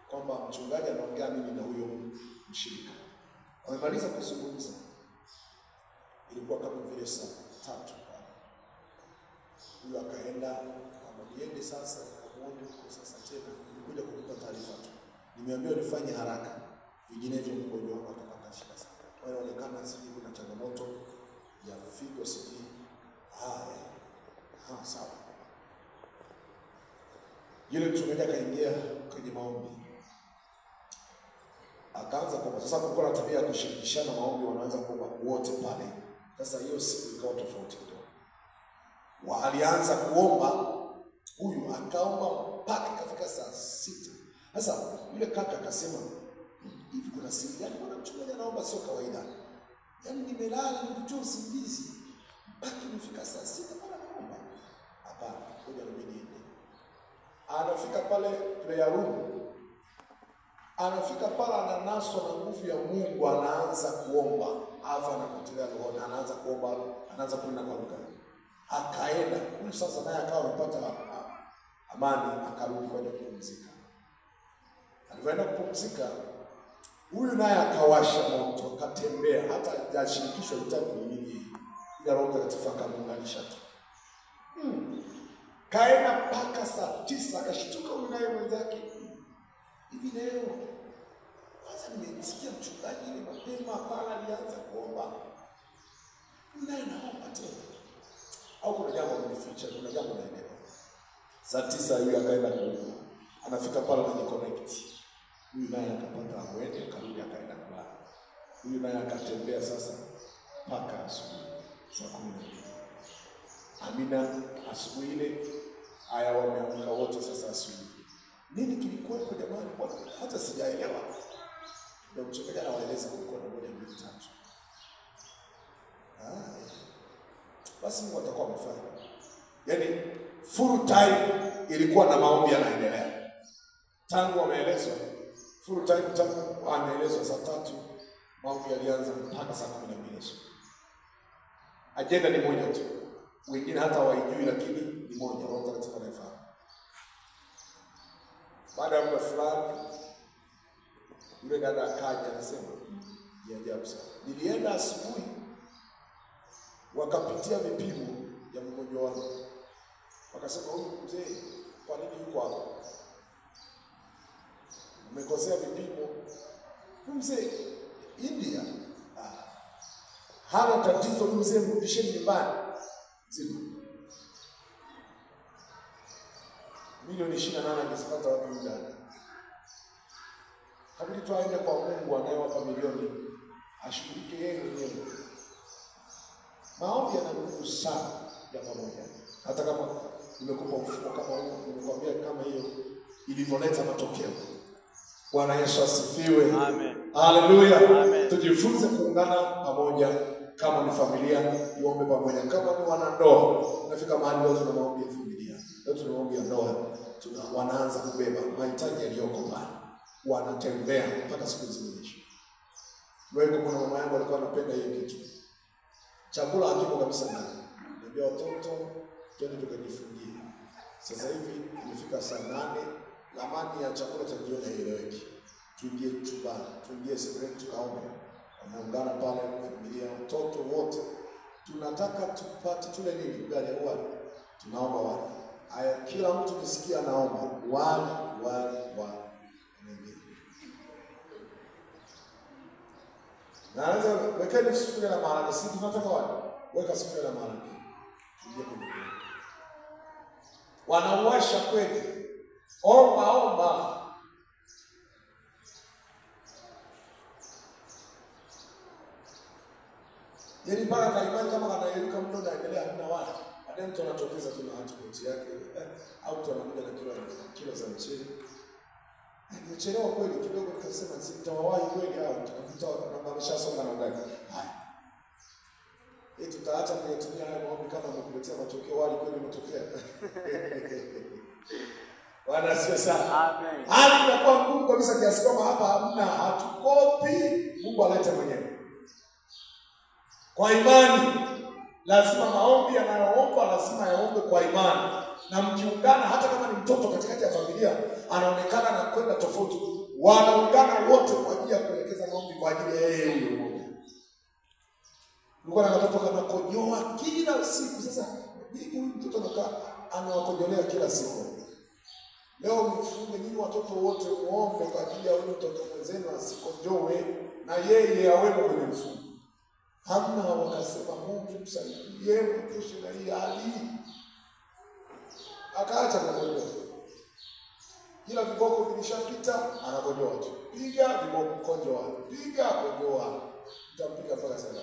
kwamba mchungaji anaongea nini na huyo mshirika. Wamemaliza kuzungumza, ilikuwa kama vile saa 3. Huyo akaenda, niende sasa nikamuone huko sasa tena. Nilikuja kukupa taarifa tu. Nimeambiwa nifanye haraka, vinginevyo mgonjwa wako atapata shida sana. Inaonekana sisi kuna changamoto ya figo sisi. Sawa. Yule mchungaji akaingia kwenye maombi. Akaanza kuomba. Sasa kulikuwa na tabia ya kushirikishana maombi, wanaanza kuomba wote pale. Sasa hiyo siku ikawa tofauti kidogo. Walianza kuomba, huyu akaomba mpaka kafika saa 6. Sasa yule kaka akasema, hivi kuna siri gani bwana mchungaji anaomba sio kawaida? Yaani nimelala nimetoa usingizi mpaka nifika saa 6 bwana naomba. Hapana, ngoja niende. Anafika pale prayer room. Anafika pale ananaswa na nguvu ya Mungu, anaanza kuomba. Halafu anapotelea roho, anaanza kuomba, anaanza kunena kwa lugha. Akaenda, huyu sasa naye akawa amepata amani, akarudi kwenda kupumzika. Alipoenda kupumzika, huyu naye akawasha moto, akatembea, hata hajashirikishwa vitabu ni nini. Ila Roho Mtakatifu akamuunganisha tu. Kaenda mpaka saa 9, akashtuka huyu naye mwenzake. Hivi leo kwanza nimesikia mchungaji ile mapema pala alianza kuomba. Naye naomba tena. Au kuna jambo mnificha, kuna jambo naelewa. Saa 9 huyu akaenda kuomba. Anafika pale na connect. Huyu naye akapata amuende, akarudi akaenda kulala. Huyu naye akatembea sasa mpaka asubuhi saa 10. Amina, asubuhi ile haya wameamka wote sasa asubuhi. Nini kilikuwa kwa jamani? Hata sijaelewa. Ndio mchungaji anawaeleza kulikuwa na 1, 2, 3. Basi Mungu atakuwa amefanya. Yaani full time ilikuwa na maombi yanaendelea. Tangu wameelezwa full time, tangu anaelezwa saa 3 maombi yalianza mpaka saa 12. Ajenda ni moja tu. Wengine hata hawaijui, lakini ni moja, Roho Mtakatifu anafahamu. Baada ya muda fulani yule dada akaja anasema, "Ni ajabu sana. Nilienda asubuhi wakapitia vipimo ya mgonjwa wangu. Wakasema huyu mzee kwa nini yuko hapa? Umekosea vipimo. Huyu mzee India. Hana tatizo, huyu mzee mrudisheni nyumbani." Zima. Milioni 28 nisipata wapi ndani. Kabla tuaende kwa Mungu anayewapa milioni, ashughulike yeye mwenyewe. Maombi yana nguvu sana ya pamoja. Hata kama nimekupa mfumo kama huu, nimekwambia kama hiyo ilivyoleta matokeo. Bwana Yesu asifiwe. Amen. Haleluya. Amen. Tujifunze kuungana pamoja kama ni familia, tuombe pamoja. Kama ni wanandoa, unafika mahali leo tuna maombi ya familia. Leo tuna maombi ya ndoa. Wanaanza kubeba mahitaji yaliyoko pale. Wanatembea mpaka siku zimeisha. Wewe kuna mama yangu alikuwa anapenda hiyo kitu. Chakula hakipo kabisa ndani. Niambia watoto twende tukajifungie. Sasa hivi imefika saa 8, lamani ya chakula cha jioni haieleweki. Tuingie chumbani, tuingie sebuleni tukaombe. Wanaungana pale familia, watoto wote. Tunataka tupate tule nini? Ugali au wali? Tunaomba wali. Haya, kila mtu nisikia anaomba wali. Naanza wekeni sufuria na maharage. Sisi tunataka wali. Weka sufuria na maharage. Tuingie kwenye kule. Wanauasha kweli. Omba. Yaani mpaka kaimani kama anayeyuka mtu anaendelea hamna wali. Baadaye mtu anatokeza tu na hati yake, au mtu anakuja na kilo za mchele. Nimechelewa kweli kidogo, nikasema sitawahi kweli hao, tukakuta na ameshasonga na ugali. Haya. Tutaacha kuyatumia haya maombi kama amekuletea matokeo, wali kweli umetokea. Bwana asifiwe sana. Amen. Hali inakuwa ngumu kabisa kiasi kwamba hapa hamna, hatukopi, Mungu alete mwenyewe. Kwa imani, lazima maombi yanayoomba lazima yaombe kwa imani. Na mkiungana, hata kama ni mtoto katikati ya familia anaonekana na kwenda tofauti, wanaungana wote kwa ajili ya kuelekeza maombi kwa ajili ya yeye huyo mmoja. Nilikuwa na mtoto anakojoa kila siku. Sasa huyu mtoto anakaa anawakojolea kila siku. Leo mfunge nyinyi watoto wote muombe kwa ajili ya huyu mtoto mwenzenu asikojoe na yeye awemo kwenye mfumo. Hamna, wakasema Mungu msaidie mtushi na hii hali. Akaacha kukojoa. Kila viboko vilishapita anakojoa tu. Piga viboko kojoa. Piga kojoa. Utampiga mpaka sana.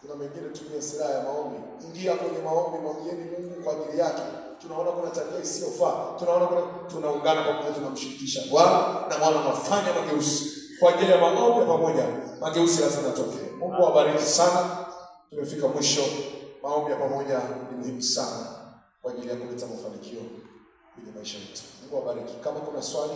Kuna mengine tumia silaha ya maombi. Ingia kwenye maombi, mwambieni Mungu kwa ajili yake. Tunaona kuna tabia isiyofaa. Tunaona kuna tunaungana pamoja, tunamshirikisha Bwana na Bwana anafanya mageuzi. Kwa ajili ya maombi pamoja, mageuzi lazima yatokee. Mungu awabariki sana. Tumefika mwisho. Maombi ya pamoja ni muhimu sana kwa ajili ya kuleta mafanikio kwenye maisha yetu. Mungu awabariki. Kama kuna swali